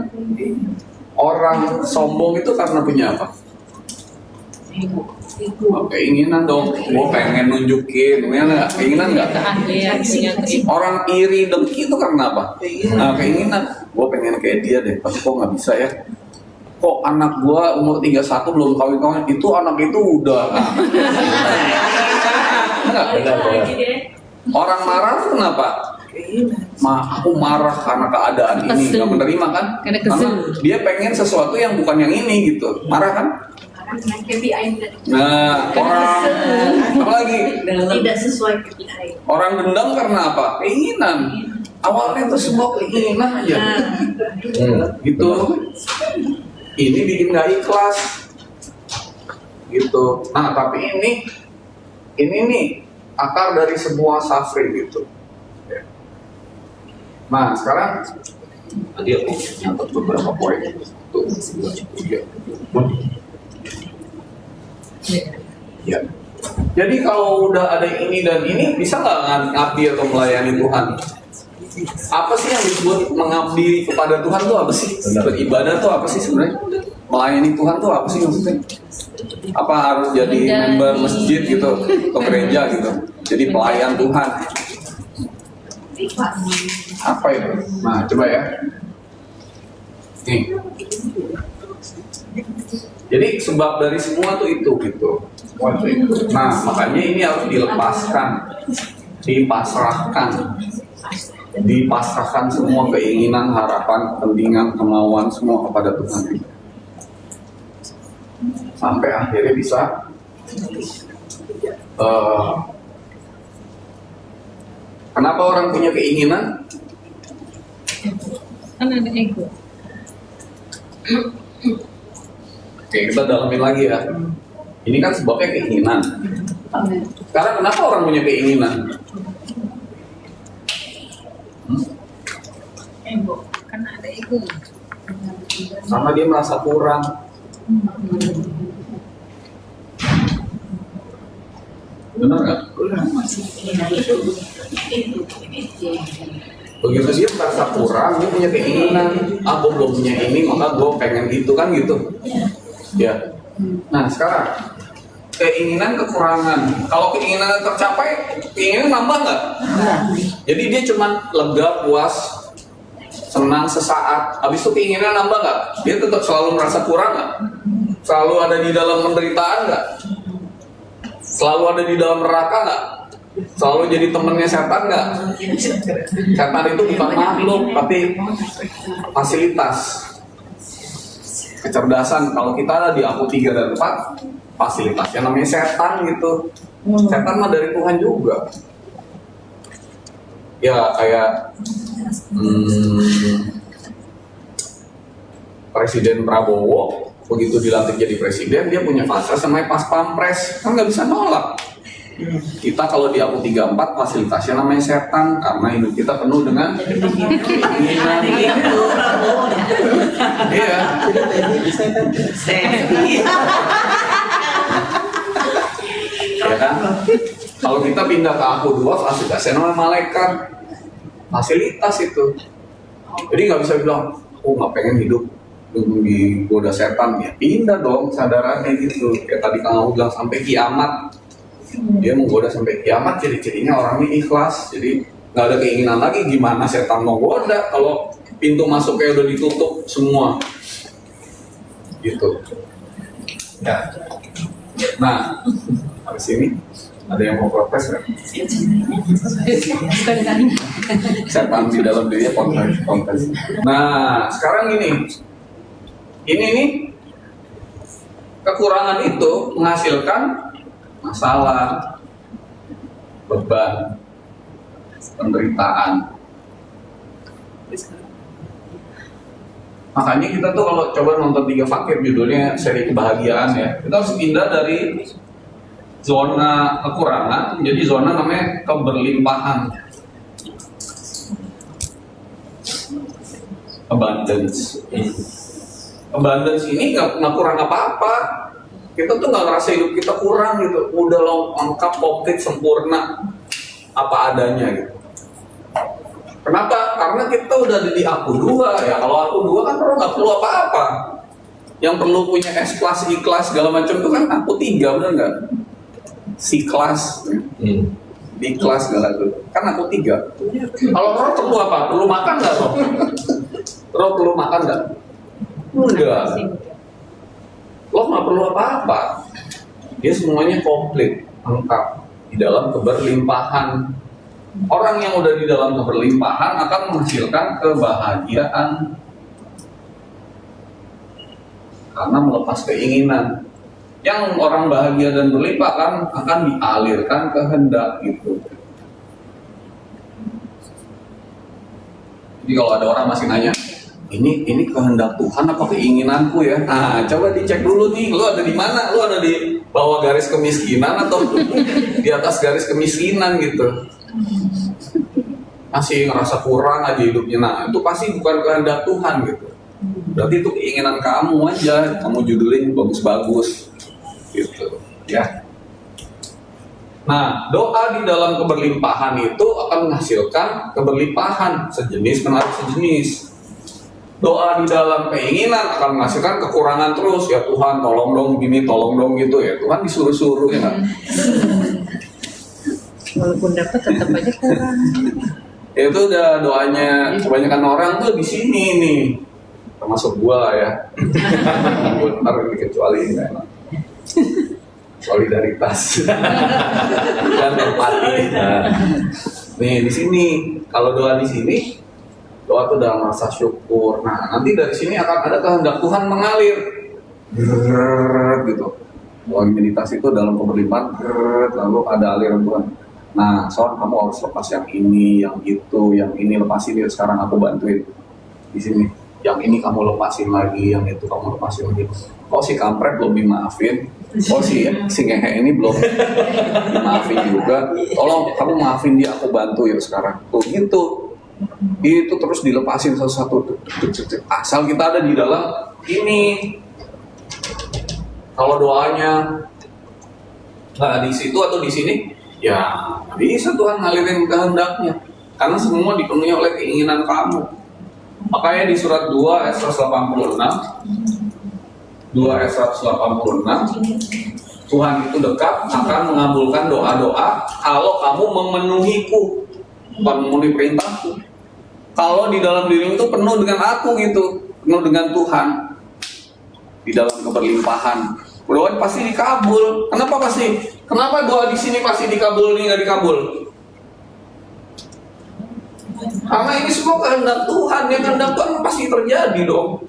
Orang sombong itu karena punya apa? Keinginan dong. Gue pengen nunjukin, keinginan nggak? Keahlian punya keinginan. Orang iri dengki itu karena apa? Nah, keinginan. Gue pengen kayak dia deh, tapi kok nggak bisa ya? Kok anak gue umur 31 belum kawin-kawin? Itu anak itu udah. Enggak. Benar. Orang marah tuh kenapa? Aku marah karena keadaan ini, Kesel. nggak menerima kan? Karena kesel. dia pengen sesuatu yang bukan yang ini gitu. Marah kan? Karena KPI tidak Nah, orang apa lagi? tidak sesuai KPI. Orang dendam karena apa? Keinginan. Awalnya itu semua keinginan aja. Gitu. Ini bikin nggak ikhlas. Gitu. Nah, tapi ini nih akar dari sebuah suffering gitu. Nah, sekarang tadi aku nyatet beberapa poin. Tuh, 2, 3. Ya. Jadi kalau udah ada ini dan ini, bisa nggak ngabdi atau melayani Tuhan? Apa sih yang disebut mengabdi kepada Tuhan tuh apa sih? Benar. Beribadah tuh apa sih sebenarnya? Melayani Tuhan tuh apa sih maksudnya? Apa harus jadi member masjid gitu atau gereja gitu? Jadi pelayan Tuhan. Apa itu? Nah, coba ya. Nih. Jadi sebab dari semua tuh itu gitu. Nah, makanya ini harus dilepaskan, dipasrahkan semua keinginan, harapan, kepentingan, kemauan semua kepada Tuhan. Sampai akhirnya bisa kenapa orang punya keinginan? Kan ada ego. Oke, kita dalamin lagi ya. Ini kan sebabnya keinginan. Sekarang kenapa orang punya keinginan? Ego, karena ada ego. Karena dia merasa kurang. Benar nggak? Begitu dia merasa kurang, dia punya keinginan. Aku belum punya ini, maka gue pengen itu kan gitu. Ya. Nah sekarang keinginan kekurangan. Kalau keinginan tercapai, keinginan nambah nggak? Jadi dia cuma lega, puas, senang sesaat. Habis itu keinginan nambah nggak? Dia tetap selalu merasa kurang nggak? Selalu ada di dalam penderitaan nggak? Selalu ada di dalam neraka nggak? Selalu jadi temennya setan nggak? Setan itu bukan makhluk, tapi fasilitas, kecerdasan. Kalau kita ada di aku 3 dan 4, fasilitasnya namanya setan gitu. Setan mah dari Tuhan juga. Ya kayak Presiden Prabowo begitu dilantik jadi presiden, dia punya fasilitas namanya pas pampres, kan nggak bisa nolak. Kita kalau di aku 34 fasilitasnya namanya setan karena hidup kita penuh dengan keinginan. Iya. Ya kan? Kalau kita pindah ke aku 2 fasilitasnya namanya malaikat. Fasilitas itu. Jadi nggak bisa bilang, aku nggak pengen hidup digoda setan, ya pindah dong sadarannya gitu. Kayak tadi Kang Ahu bilang sampai kiamat, dia menggoda sampai kiamat, ciri-cirinya orangnya ikhlas. Jadi nggak ada keinginan lagi gimana setan mau goda kalau pintu masuknya udah ditutup semua gitu. Ya. Nah habis ini ada yang mau protes nggak? Setan di dalam dirinya kontes. Nah sekarang ini nih, kekurangan itu menghasilkan masalah, beban, penderitaan. Makanya kita tuh kalau coba nonton 3 Fakir, judulnya seri kebahagiaan ya, kita harus pindah dari zona kekurangan menjadi zona namanya keberlimpahan, abundance. Abundance ini nggak kurang apa-apa. Kita tuh nggak ngerasa hidup kita kurang gitu. Udah lengkap, komplit, sempurna, apa adanya gitu. Kenapa? Karena kita udah ada di aku 2 ya. Kalau aku 2 kan nggak perlu apa-apa. Yang perlu punya S-kelas, I-kelas, segala macam itu kan aku 3, benar nggak? C-kelas, D-kelas segala itu. Kan aku 3. Kalau roh perlu apa? Perlu makan nggak roh? Roh perlu makan nggak? Enggak. Lo nggak perlu apa-apa. Dia semuanya komplit, lengkap di dalam keberlimpahan. Orang yang udah di dalam keberlimpahan akan menghasilkan kebahagiaan karena melepas keinginan. Yang orang bahagia dan berlimpah kan akan dialirkan kehendak gitu. Jadi kalau ada orang masih nanya, ini kehendak Tuhan apa keinginanku ya? Nah, coba dicek dulu nih, lu ada di mana? Lu ada di bawah garis kemiskinan atau di atas garis kemiskinan gitu? Masih ngerasa kurang aja hidupnya. Nah, itu pasti bukan kehendak Tuhan gitu. Berarti itu keinginan kamu aja, kamu judulin bagus-bagus gitu, ya. Nah, doa di dalam keberlimpahan itu akan menghasilkan keberlimpahan, sejenis menarik sejenis. Doa di dalam keinginan akan menghasilkan kekurangan terus. Ya Tuhan, tolong dong gini, tolong dong gitu ya. Tuhan disuruh-suruh ya kan. Walaupun dapat tetap aja kurang. Itu udah doanya kebanyakan orang tuh di sini nih. Termasuk gua lah ya. Ntar dikecuali enggak enak. Solidaritas dan empati. Nih di sini, kalau doa di sini, doa itu dalam rasa syukur. Nah, nanti dari sini akan ada kehendak Tuhan mengalir. Gitu. Doa meditasi itu dalam keberlimpahan, lalu ada aliran Tuhan. Nah, soal kamu harus lepas yang ini, yang itu, yang ini lepasin dia. Sekarang aku bantuin di sini. Yang ini kamu lepasin lagi, yang itu kamu lepasin lagi. Kok si kampret belum dimaafin? Oh si ngehe ini belum maafin juga. Tolong kamu maafin dia, aku bantu ya sekarang. Tuh gitu. Itu terus dilepasin satu-satu. Asal kita ada di dalam ini. Kalau doanya nggak di situ atau di sini, ya bisa Tuhan ngalirin kehendaknya. Karena semua dipenuhi oleh keinginan kamu. Makanya di surat 2 ayat 186, 2 ayat 186, Tuhan itu dekat akan mengabulkan doa-doa kalau kamu memenuhiku, bukan memenuhi perintahku. Kalau di dalam dirimu itu penuh dengan aku gitu, penuh dengan Tuhan, di dalam keberlimpahan, doa pasti dikabul. Kenapa doa di sini pasti dikabul, ini nggak dikabul? Karena ini semua kehendak Tuhan, yang kehendak Tuhan pasti terjadi dong.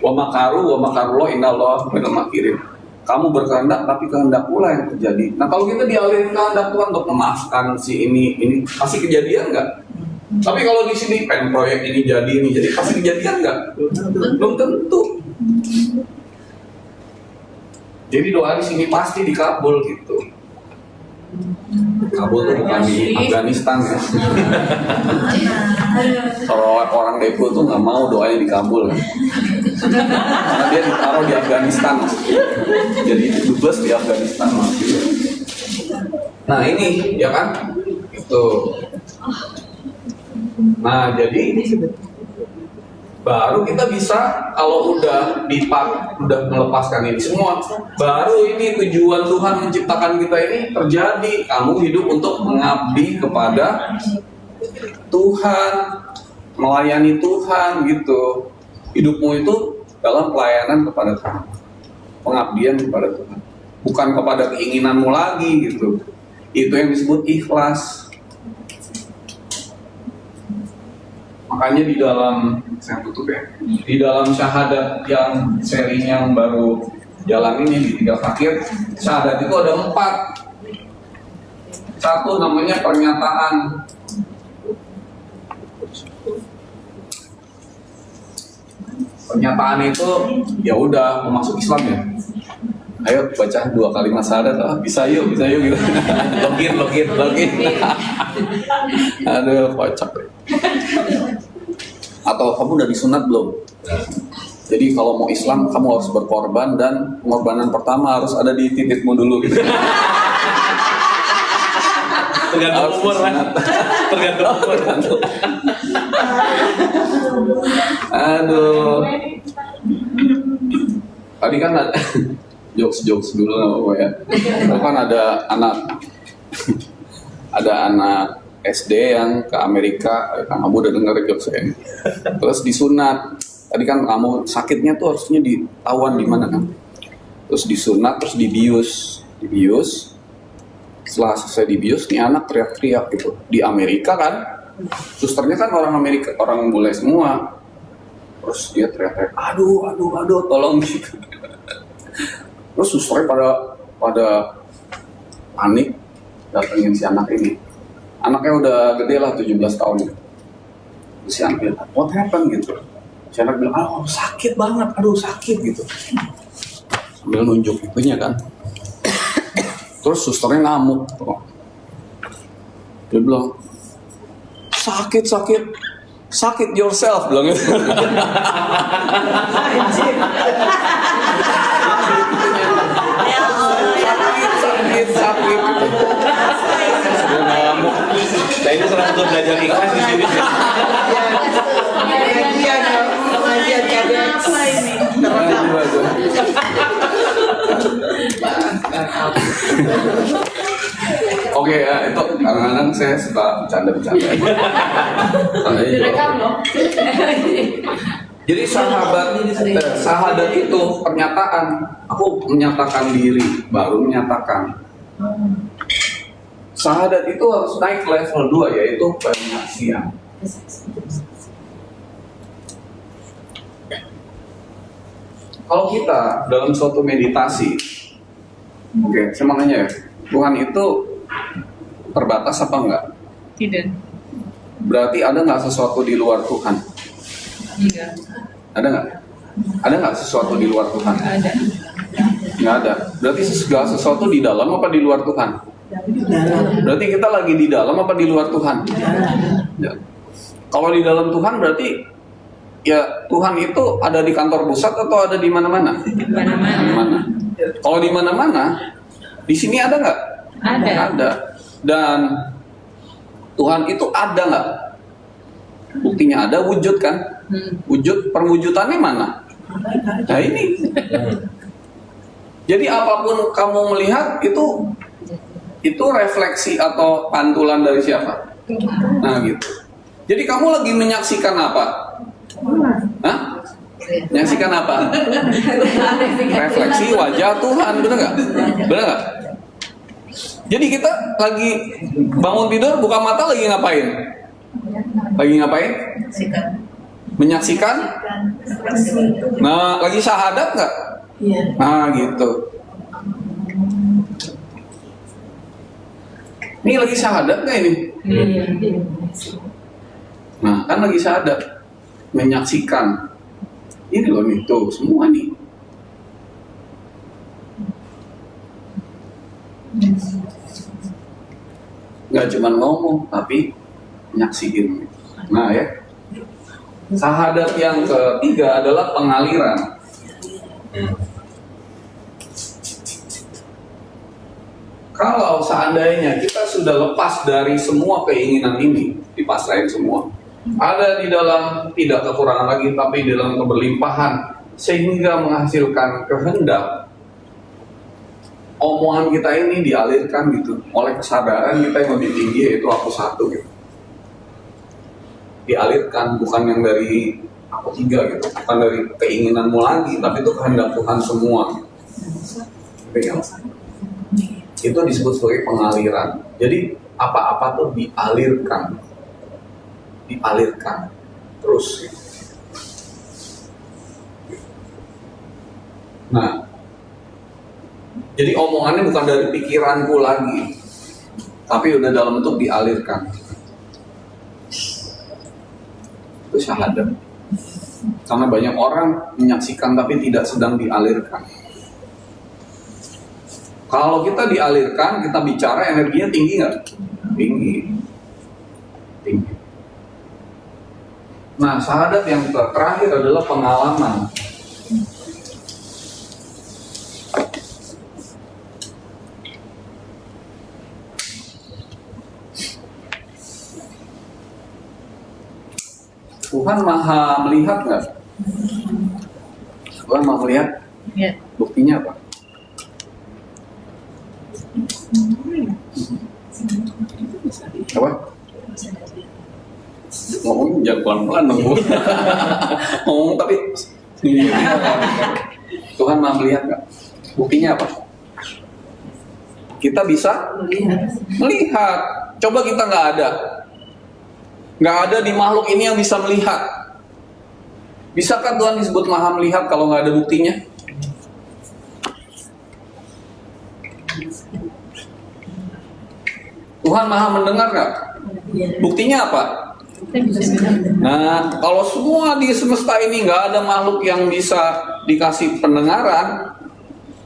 Wa makaru lo inallah minal makirin. Kamu berkehendak tapi kehendak pula yang terjadi. Nah kalau kita dialirin kehendak Tuhan untuk memaafkan si ini pasti kejadian nggak? Tapi kalau di sini pengen proyek ini jadi pasti kejadian nggak? Belum tentu. Jadi doa di sini pasti dikabul gitu. Kabul tuh bukan di Afghanistan ya. Kalau orang Depo tuh nggak mau doanya dikabul, karena dia ditaruh di Afghanistan, jadi dubes di Afghanistan. Nah ini ya kan, itu. Nah jadi baru kita bisa kalau udah melepaskan ini semua, baru ini tujuan Tuhan menciptakan kita ini terjadi. Kamu hidup untuk mengabdi kepada Tuhan, melayani Tuhan gitu. Hidupmu itu dalam pelayanan kepada Tuhan, pengabdian kepada Tuhan, bukan kepada keinginanmu lagi gitu. Itu yang disebut ikhlas. Makanya di dalam, saya tutup ya, di dalam syahadat yang serinya yang baru jalan ini di 3 fakir, syahadat itu ada 4. Satu namanya pernyataan. Pernyataan itu ya udah mau masuk Islam ya. Ayo baca 2 kalimat syahadat, bisa yuk gitu. login. Aduh kocak. Atau kamu udah disunat belum? Jadi kalau mau Islam kamu harus berkorban, dan pengorbanan pertama harus ada di titikmu dulu gitu. Tergantung umur kan? Tergantung umur. Aduh. Tadi kan ada jokes dulu nggak apa-apa ya. Kan ada anak SD yang ke Amerika, Kang Abu udah denger jokes saya. Terus disunat. Tadi kan kamu sakitnya tuh harusnya ditahuan di mana kan? Terus disunat, terus dibius. Setelah selesai dibius, nih anak teriak-teriak gitu. Di Amerika kan, susternya kan orang Amerika, orang bule semua. Terus dia teriak-teriak, aduh, tolong gitu. Terus susternya pada panik datengin si anak ini. Anaknya udah gede lah, 17 tahun gitu. Terus si anak bilang, what happened gitu. Si anak bilang, sakit banget, sakit gitu. Sambil nunjuk itunya kan. Terus susternya ngamuk. Dia bilang, sakit yourself, bilang gitu. sakit. Dia ngamuk. Nah ini salah satu belajar ikhlas di sini. Oke ya, itu kadang-kadang saya suka bercanda-bercanda. Direkam loh. Jadi sahadat itu pernyataan. Aku menyatakan diri, baru menyatakan. Sahadat itu harus naik level 2, yaitu penyaksian. Kalau kita dalam suatu meditasi, oke, saya mau nanya ya, Tuhan itu terbatas apa enggak? Tidak. Berarti ada nggak sesuatu di luar Tuhan? Tidak. Ada nggak? Ada nggak sesuatu di luar Tuhan? Ada. Nggak ada. Berarti segala sesuatu di dalam apa di luar Tuhan? Berarti kita lagi di dalam apa di luar Tuhan? Ya. Kalau di dalam Tuhan berarti ya Tuhan itu ada di kantor pusat atau ada di mana-mana? Mana? Kalau di mana-mana, di sini ada nggak? Ada. Dan Tuhan itu ada nggak? Buktinya ada, wujud kan? Wujud, perwujudannya mana? Nah ini. Jadi apapun kamu melihat itu refleksi atau pantulan dari siapa? Nah gitu. Jadi kamu lagi menyaksikan apa? Hah? Menyaksikan apa? Refleksi wajah Tuhan, benar nggak? Benar nggak? Jadi kita lagi bangun tidur, buka mata lagi ngapain? Lagi ngapain? Menyaksikan? Nah, lagi syahadat nggak? Nah, gitu. Ini lagi syahadat nggak ini? Nah, kan lagi syahadat, menyaksikan. Ini loh nih, tuh semua nih. Nggak cuma ngomong, tapi nyaksiin. Nah ya, syahadat yang ketiga adalah pengaliran. Kalau seandainya kita sudah lepas dari semua keinginan ini, dipasrahin semua, ada di dalam tidak kekurangan lagi, tapi di dalam keberlimpahan, sehingga menghasilkan kehendak, omongan kita ini dialirkan gitu oleh kesadaran kita yang lebih tinggi, yaitu aku satu gitu. Dialirkan, bukan yang dari aku tiga gitu, bukan dari keinginanmu lagi, tapi itu kehendak Tuhan semua. Itu disebut sebagai pengaliran. Jadi apa-apa tuh dialirkan terus. Nah, jadi omongannya bukan dari pikiranku lagi, tapi udah dalam bentuk dialirkan. Itu syahadat. Karena banyak orang menyaksikan tapi tidak sedang dialirkan. Kalau kita dialirkan, kita bicara, energinya tinggi nggak? Tinggi. Nah, syahadat yang terakhir adalah pengalaman. Tuhan maha melihat nggak? Tuhan maha melihat? Ya. Buktinya apa? Apa? Ngomong jangan pelan-pelan dong. Ngomong tapi Tuhan maha melihat nggak? Buktinya apa? Kita bisa melihat. Coba kita nggak ada di makhluk ini yang bisa melihat. Bisakah Tuhan disebut maha melihat kalau nggak ada buktinya? Tuhan maha mendengar nggak? Buktinya apa? Nah, kalau semua di semesta ini nggak ada makhluk yang bisa dikasih pendengaran,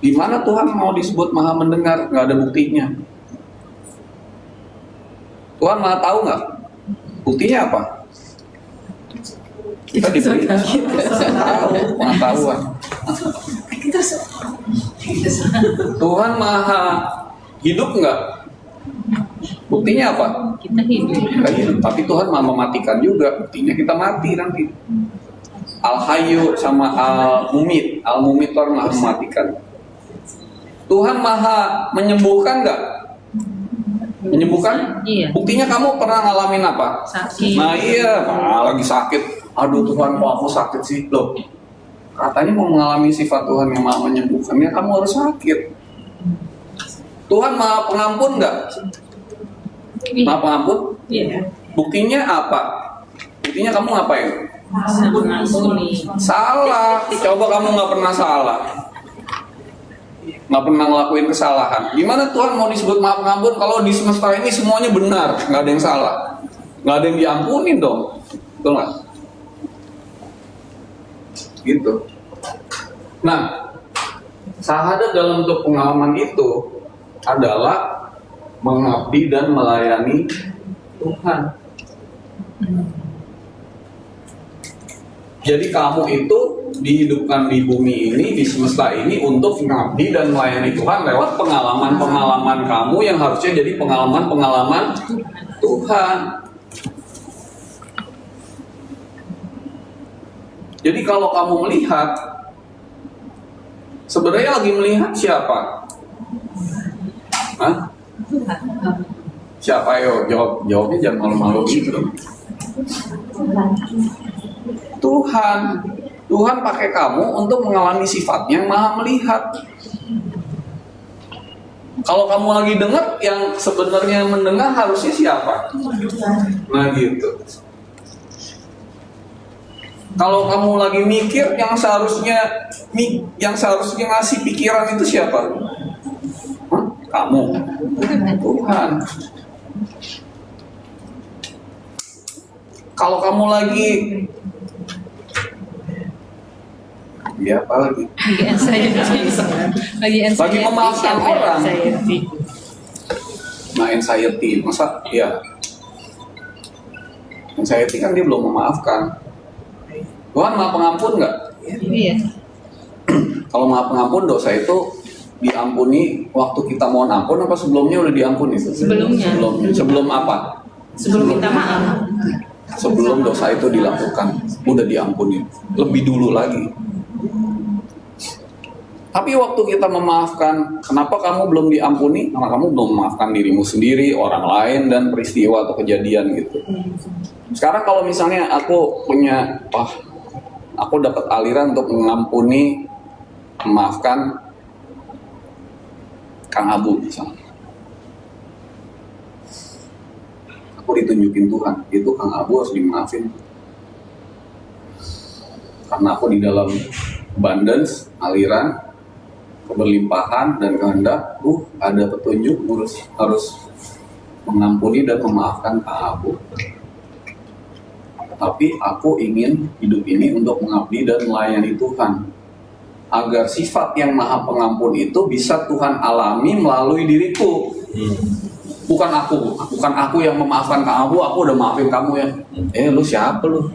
gimana Tuhan mau disebut maha mendengar? Nggak ada buktinya. Tuhan maha tahu nggak? Buktinya apa? Kita diberi tahu, pengetahuan. Tuhan maha hidup nggak? Buktinya apa? Kita hidup. Kita hidup, tapi Tuhan maha mematikan juga. Buktinya kita mati nanti. Al-Hayyu sama Al-Mumit. Al-Mumit itu maha mematikan. Tuhan maha menyembuhkan nggak? Menyembuhkan? Iya. Buktinya kamu pernah ngalamin apa? Sakit. Nah iya, lagi sakit. Aduh Tuhan, kok aku sakit sih? Loh, katanya mau mengalami sifat Tuhan yang maha menyembuhkan, ya kamu harus sakit. Tuhan maha pengampun nggak? Maha pengampun? Iya. Buktinya apa? Buktinya kamu ngapain? Mengampuni. Salah. Coba kamu nggak pernah salah, nggak pernah ngelakuin kesalahan. Gimana Tuhan mau disebut maha pengampun kalau di semesta ini semuanya benar, nggak ada yang salah, nggak ada yang diampunin dong, betul nggak? Gitu. Nah, Syahadat dalam bentuk pengalaman itu adalah mengabdi dan melayani Tuhan. Jadi kamu itu dihidupkan di bumi ini, di semesta ini untuk mengabdi dan melayani Tuhan lewat pengalaman-pengalaman kamu yang harusnya jadi pengalaman-pengalaman Tuhan. Jadi kalau kamu melihat, sebenarnya lagi melihat siapa? Hah? Siapa? Ayo jawabnya jangan malu-malu gitu. Tuhan pakai kamu untuk mengalami sifatnya yang maha melihat. Kalau kamu lagi dengar, yang sebenarnya mendengar harusnya siapa? Nah gitu. Kalau kamu lagi mikir, yang seharusnya ngasih pikiran itu siapa? Kamu. Tuhan. Kalau kamu lagi apa lagi? Lagi memaafkan orang. Nah, anxiety, masa ya? Anxiety kan dia belum memaafkan. Tuhan maha pengampun nggak? Iya. Kalau maha pengampun, dosa itu diampuni waktu kita mohon ampun apa sebelumnya udah diampuni? Sebelumnya. Sebelum apa? Sebelum minta maaf. Sebelum dosa itu dilakukan, udah diampuni. Lebih dulu lagi. Tapi waktu kita memaafkan, kenapa kamu belum diampuni? Karena kamu belum memaafkan dirimu sendiri, orang lain, dan peristiwa atau kejadian gitu. Sekarang kalau misalnya aku punya, aku dapat aliran untuk mengampuni, memaafkan Kang Abu misalnya. Aku ditunjukin Tuhan, itu Kang Abu harus dimaafin. Karena aku di dalam abundance, aliran, keberlimpahan dan kehendak, ada petunjuk harus mengampuni dan memaafkan Kang Abu. Tapi aku ingin hidup ini untuk mengabdi dan melayani Tuhan, agar sifat yang maha pengampun itu bisa Tuhan alami melalui diriku. Bukan aku yang memaafkan Kang Abu, aku udah maafin kamu ya. Lu siapa lu?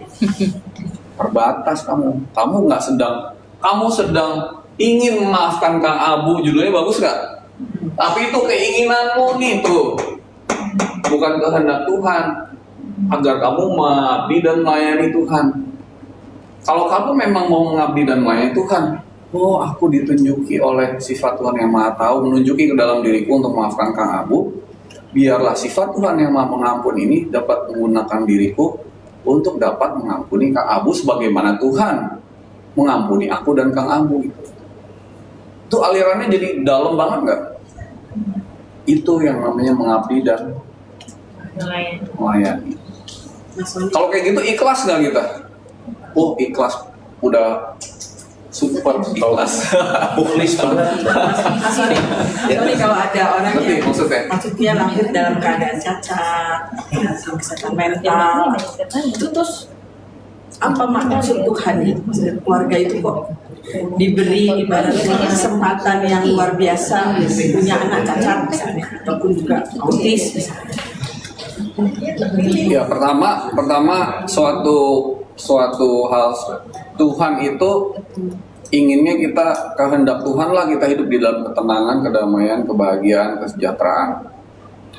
Terbatas kamu sedang ingin memaafkan Kang Abu, judulnya bagus gak? Tapi itu keinginanmu nih tuh, bukan kehendak Tuhan, agar kamu mengabdi dan melayani Tuhan. Kalau kamu memang mau mengabdi dan melayani Tuhan, aku ditunjuki oleh sifat Tuhan yang maha tahu, menunjuki ke dalam diriku untuk memaafkan Kang Abu. Biarlah sifat Tuhan yang maha pengampun ini dapat menggunakan diriku untuk dapat mengampuni Kang Abu sebagaimana Tuhan mengampuni aku dan Kang Abu. Itu alirannya jadi dalam banget gak? Itu yang namanya mengabdi dan melayani. Kalau kayak gitu ikhlas gak kita? Ikhlas, udah super ikhlas. Mukhlis banget. Sorry, kalau ada orang Ngerti yang maksudnya lahir dalam keadaan cacat, kesehatan mental, itu terus apa maksud Tuhan itu? Maksud keluarga itu kok diberi ibaratnya kesempatan yang luar biasa punya anak cacat misalnya, ataupun juga autis misalnya. Ya, pertama suatu hal, Tuhan itu inginnya kita, kehendak Tuhan lah kita hidup di dalam ketenangan, kedamaian, kebahagiaan, kesejahteraan.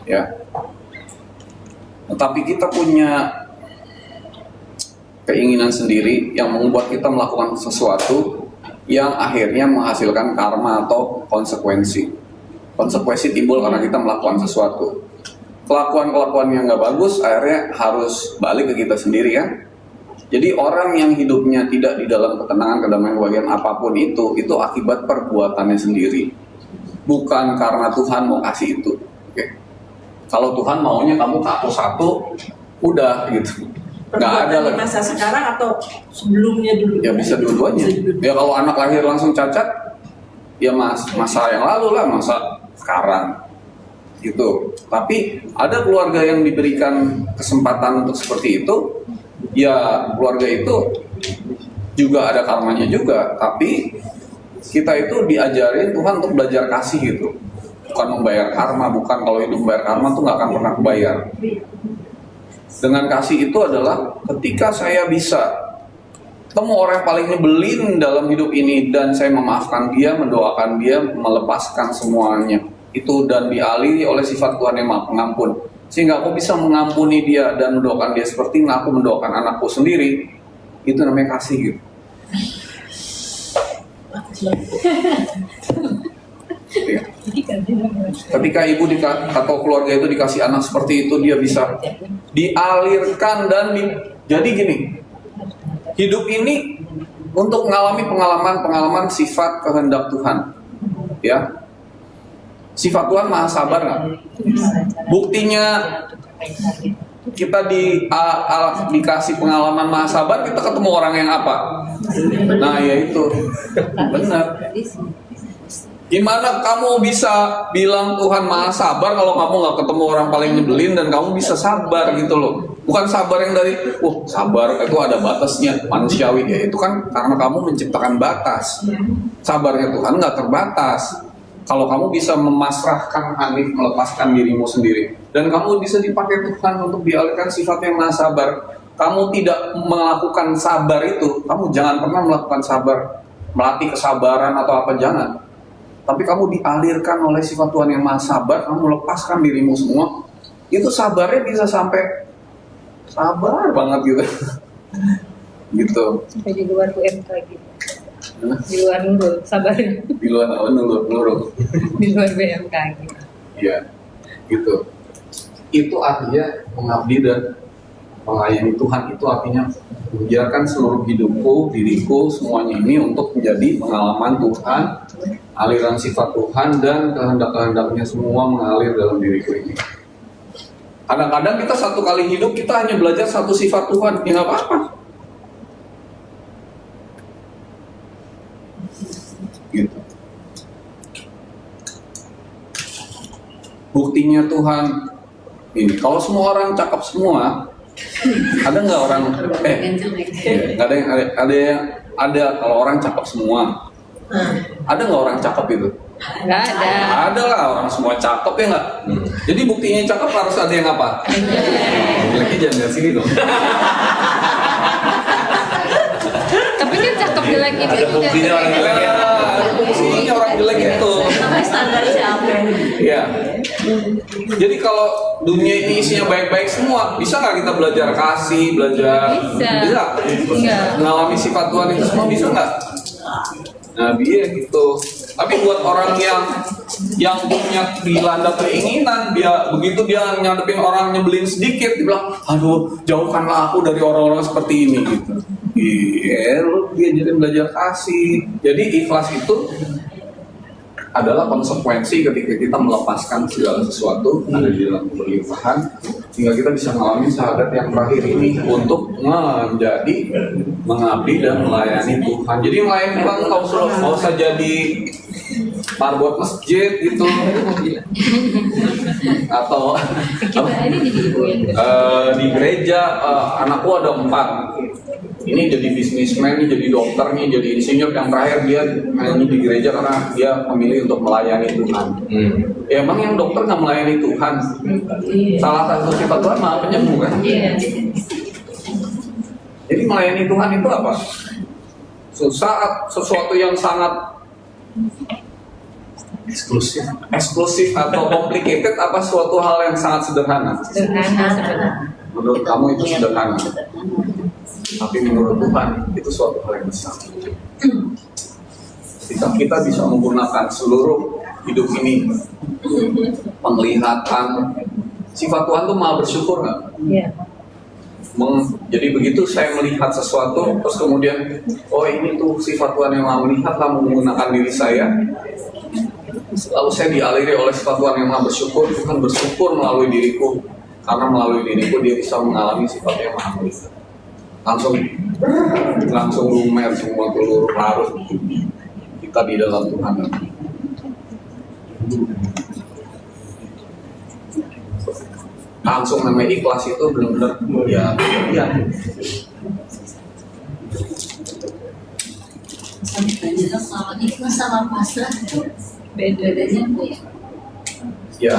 Ya. Tetapi kita punya keinginan sendiri yang membuat kita melakukan sesuatu yang akhirnya menghasilkan karma atau konsekuensi. Konsekuensi timbul karena kita melakukan sesuatu. Kelakuan-kelakuan yang gak bagus akhirnya harus balik ke kita sendiri kan. Jadi orang yang hidupnya tidak di dalam ketenangan, kedamaian, kebahagiaan apapun itu akibat perbuatannya sendiri. Bukan karena Tuhan mau kasih itu. Oke. Kalau Tuhan maunya kamu tahu satu, udah gitu. Nggak ada di masa sekarang atau sebelumnya dulu? Ya bisa dua-duanya. Ya kalau anak lahir langsung cacat, ya masa yang lalu lah, masa sekarang gitu. Tapi ada keluarga yang diberikan kesempatan untuk seperti itu, ya keluarga itu juga ada karmanya juga. Tapi kita itu diajarin Tuhan untuk belajar kasih gitu, bukan membayar karma. Bukan, kalau itu membayar karma tuh nggak akan pernah bayar. Dengan kasih itu adalah ketika saya bisa ketemu orang yang paling nyebelin dalam hidup ini dan saya memaafkan dia, mendoakan dia, melepaskan semuanya itu, dan dialiri oleh sifat Tuhan yang Maha Pengampun, sehingga aku bisa mengampuni dia dan mendoakan dia seperti aku mendoakan anakku sendiri. Itu namanya kasih gitu. Ya. Ketika ibu atau keluarga itu dikasih anak seperti itu, dia bisa dialirkan dan jadi gini, hidup ini untuk mengalami pengalaman sifat kehendak Tuhan, ya. Sifat Tuhan maha sabar nggak? Buktinya kita dikasih pengalaman maha sabar, kita ketemu orang yang apa? Nah, ya itu benar. Gimana kamu bisa bilang Tuhan maha sabar kalau kamu nggak ketemu orang paling nyebelin dan kamu bisa sabar gitu loh? Bukan sabar yang dari, sabar itu ada batasnya, manusiawi ya. Itu kan karena kamu menciptakan batas. Sabarnya Tuhan nggak terbatas. Kalau kamu bisa memasrahkan Hanif, melepaskan dirimu sendiri, dan kamu bisa dipakai Tuhan untuk dialihkan sifat yang maha sabar, kamu tidak melakukan sabar itu, kamu jangan pernah melakukan sabar, melatih kesabaran atau apa, jangan. Tapi kamu dialirkan oleh sifat Tuhan yang maha sabar, kamu lepaskan dirimu semua, itu sabarnya bisa sampai sabar banget gitu. Gitu. Sampai di luar UMK gitu. Di luar nurul, sabarnya. Di luar nurul. Di luar BMK gitu. Iya, gitu. Itu artinya mengabdi dan melayani Tuhan. Itu artinya membiarkan seluruh hidupku, diriku, semuanya ini untuk menjadi pengalaman Tuhan, aliran sifat Tuhan dan kehendak-kehendaknya semua mengalir dalam diriku ini. Kadang-kadang kita satu kali hidup kita hanya belajar satu sifat Tuhan, ya nggak apa-apa. Gitu. Buktinya Tuhan ini, kalau semua orang cakep semua, ada nggak orang nggak ada kalau orang cakep semua, ada nggak orang cakep itu? Nggak ada. Ada lah, orang semua cakep ya nggak? Jadi buktinya cakep harus ada yang apa? Lagi jangan dari sini dong. Tapi kan cakep jelek itu Ada buktinya orang jelek ya. Fungsinya orang jelek itu. Standar siapa? Iya. Jadi kalau dunia ini isinya baik-baik semua, bisa nggak kita belajar kasih, belajar? Bisa. Enggak. Mengalami sifat Tuhan itu semua bisa nggak? Nah, dia gitu. Tapi buat orang yang punya dilanda keinginan, dia begitu dia nyadepin orang nyebelin sedikit, dia bilang, aduh, jauhkanlah aku dari orang-orang seperti ini gitu. Iya, dia jadi belajar kasih. Jadi ikhlas itu adalah konsekuensi ketika kita melepaskan segala sesuatu ada di dalam pemerintahan, sehingga kita bisa mengalami syahadat yang terakhir ini untuk menjadi mengabdi dan melayani Tuhan. Jadi melayani Tuhan nggak usah jadi marbot masjid gitu, atau di gereja anakku ada 4. Ini jadi bisnismen, ini jadi dokter, nih jadi insinyur. Yang terakhir dia hanya di gereja karena dia memilih untuk melayani Tuhan. Ya, emang yang dokter nggak melayani Tuhan? Salah satu sifat Tuhan maha penyembuh kan? Jadi melayani Tuhan itu apa? Sesuatu yang sangat eksklusif atau complicated, apa suatu hal yang sangat sederhana? Sederhana sebenarnya. Menurut kamu itu sederhana, tapi menurut Tuhan itu suatu hal yang besar. Ketika kita bisa menggunakan seluruh hidup ini, penglihatan, sifat Tuhan tuh maha bersyukur nggak? Iya. Jadi begitu saya melihat sesuatu, terus kemudian, oh ini tuh sifat Tuhan yang maha melihat, kamu menggunakan diri saya, lalu saya dialiri oleh sifat Tuhan yang maha bersyukur. Tuhan bersyukur melalui diriku, karena melalui diriku dia bisa mengalami sifat yang maha melihat. Langsung lumer semua telur larut kita di dalam Tuhan. Langsung namanya ikhlas itu benar-benar ya. Kalau ikhlas sama pasrah itu bedanya apa ya? Ya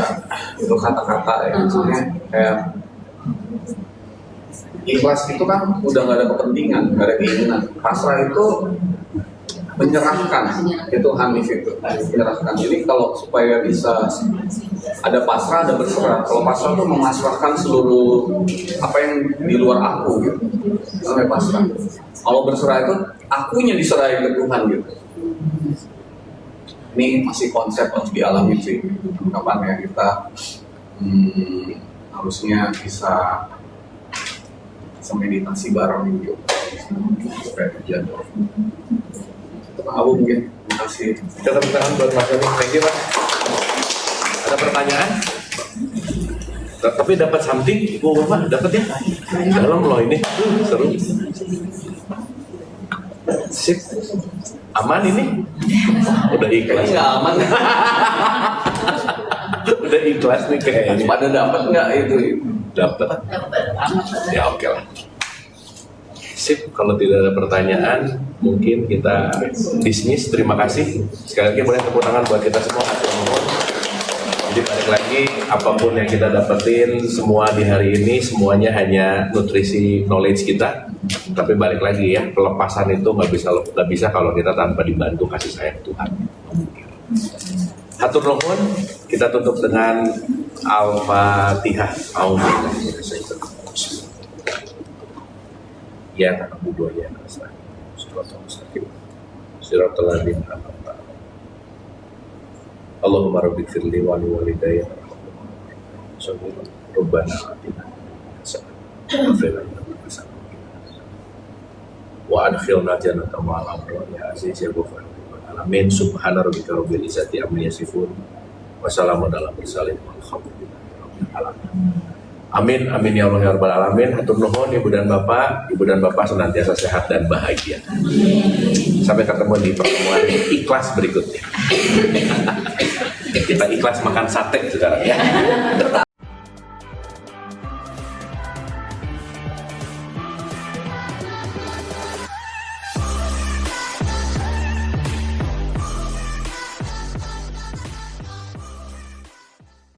itu kata-kata ya, maksudnya kayak ikhlas itu kan udah nggak ada kepentingan, nggak ada keinginan. Pasrah itu menyerahkan, itu Hanif itu menyerahkan. Jadi kalau supaya bisa ada pasrah, ada berserah. Kalau pasrah itu memasrahkan seluruh apa yang di luar aku gitu, namanya pasrah. Kalau berserah itu akunya diserahin ke Tuhan gitu. Ini masih konsep harus dialami sih. Kapan ya kita harusnya bisa meditasi bareng gitu supaya terjadi. Pak Abu mungkin, terima kasih. Kita tepuk tangan buat Mas Doni. Thank you, Pak. Ada pertanyaan? Tapi dapat something, Ibu Bapak dapat ya? Dalam loh ini, seru. Sip. Aman ini? Udah ikhlas. Nggak aman. Udah ikhlas nih kayaknya. Pada dapat nggak itu? Dapat. Ya oke lah. Sip, kalau tidak ada pertanyaan, mungkin kita dismiss. Terima kasih. Sekali lagi boleh tepuk tangan buat kita semua. Jadi balik lagi, apapun yang kita dapetin semua di hari ini, semuanya hanya nutrisi knowledge kita. Tapi balik lagi ya, pelepasan itu nggak bisa kalau kita tanpa dibantu kasih sayang Tuhan. Hatur nuhun, kita tutup dengan Al-Fatihah. Ya anak dua ya nasa siratal mustaqim siratal ladzina an'amta alaihim Allahumma rabbik firli wa li walidayya warhamhuma rabbana atina hasanah wa adkhilna jannata ma'al abrar ya aziz ya ghafur alamin subhana rabbika rabbil izzati amma yasifun wa salamun alal mursalin walhamdulillahi rabbil alamin. Amin, amin ya Allah ya Rabbal Alamin. Hatur nuhun Ibu dan Bapak senantiasa sehat dan bahagia. Sampai ketemu di pertemuan ikhlas berikutnya. Kita ikhlas makan sate sekarang ya.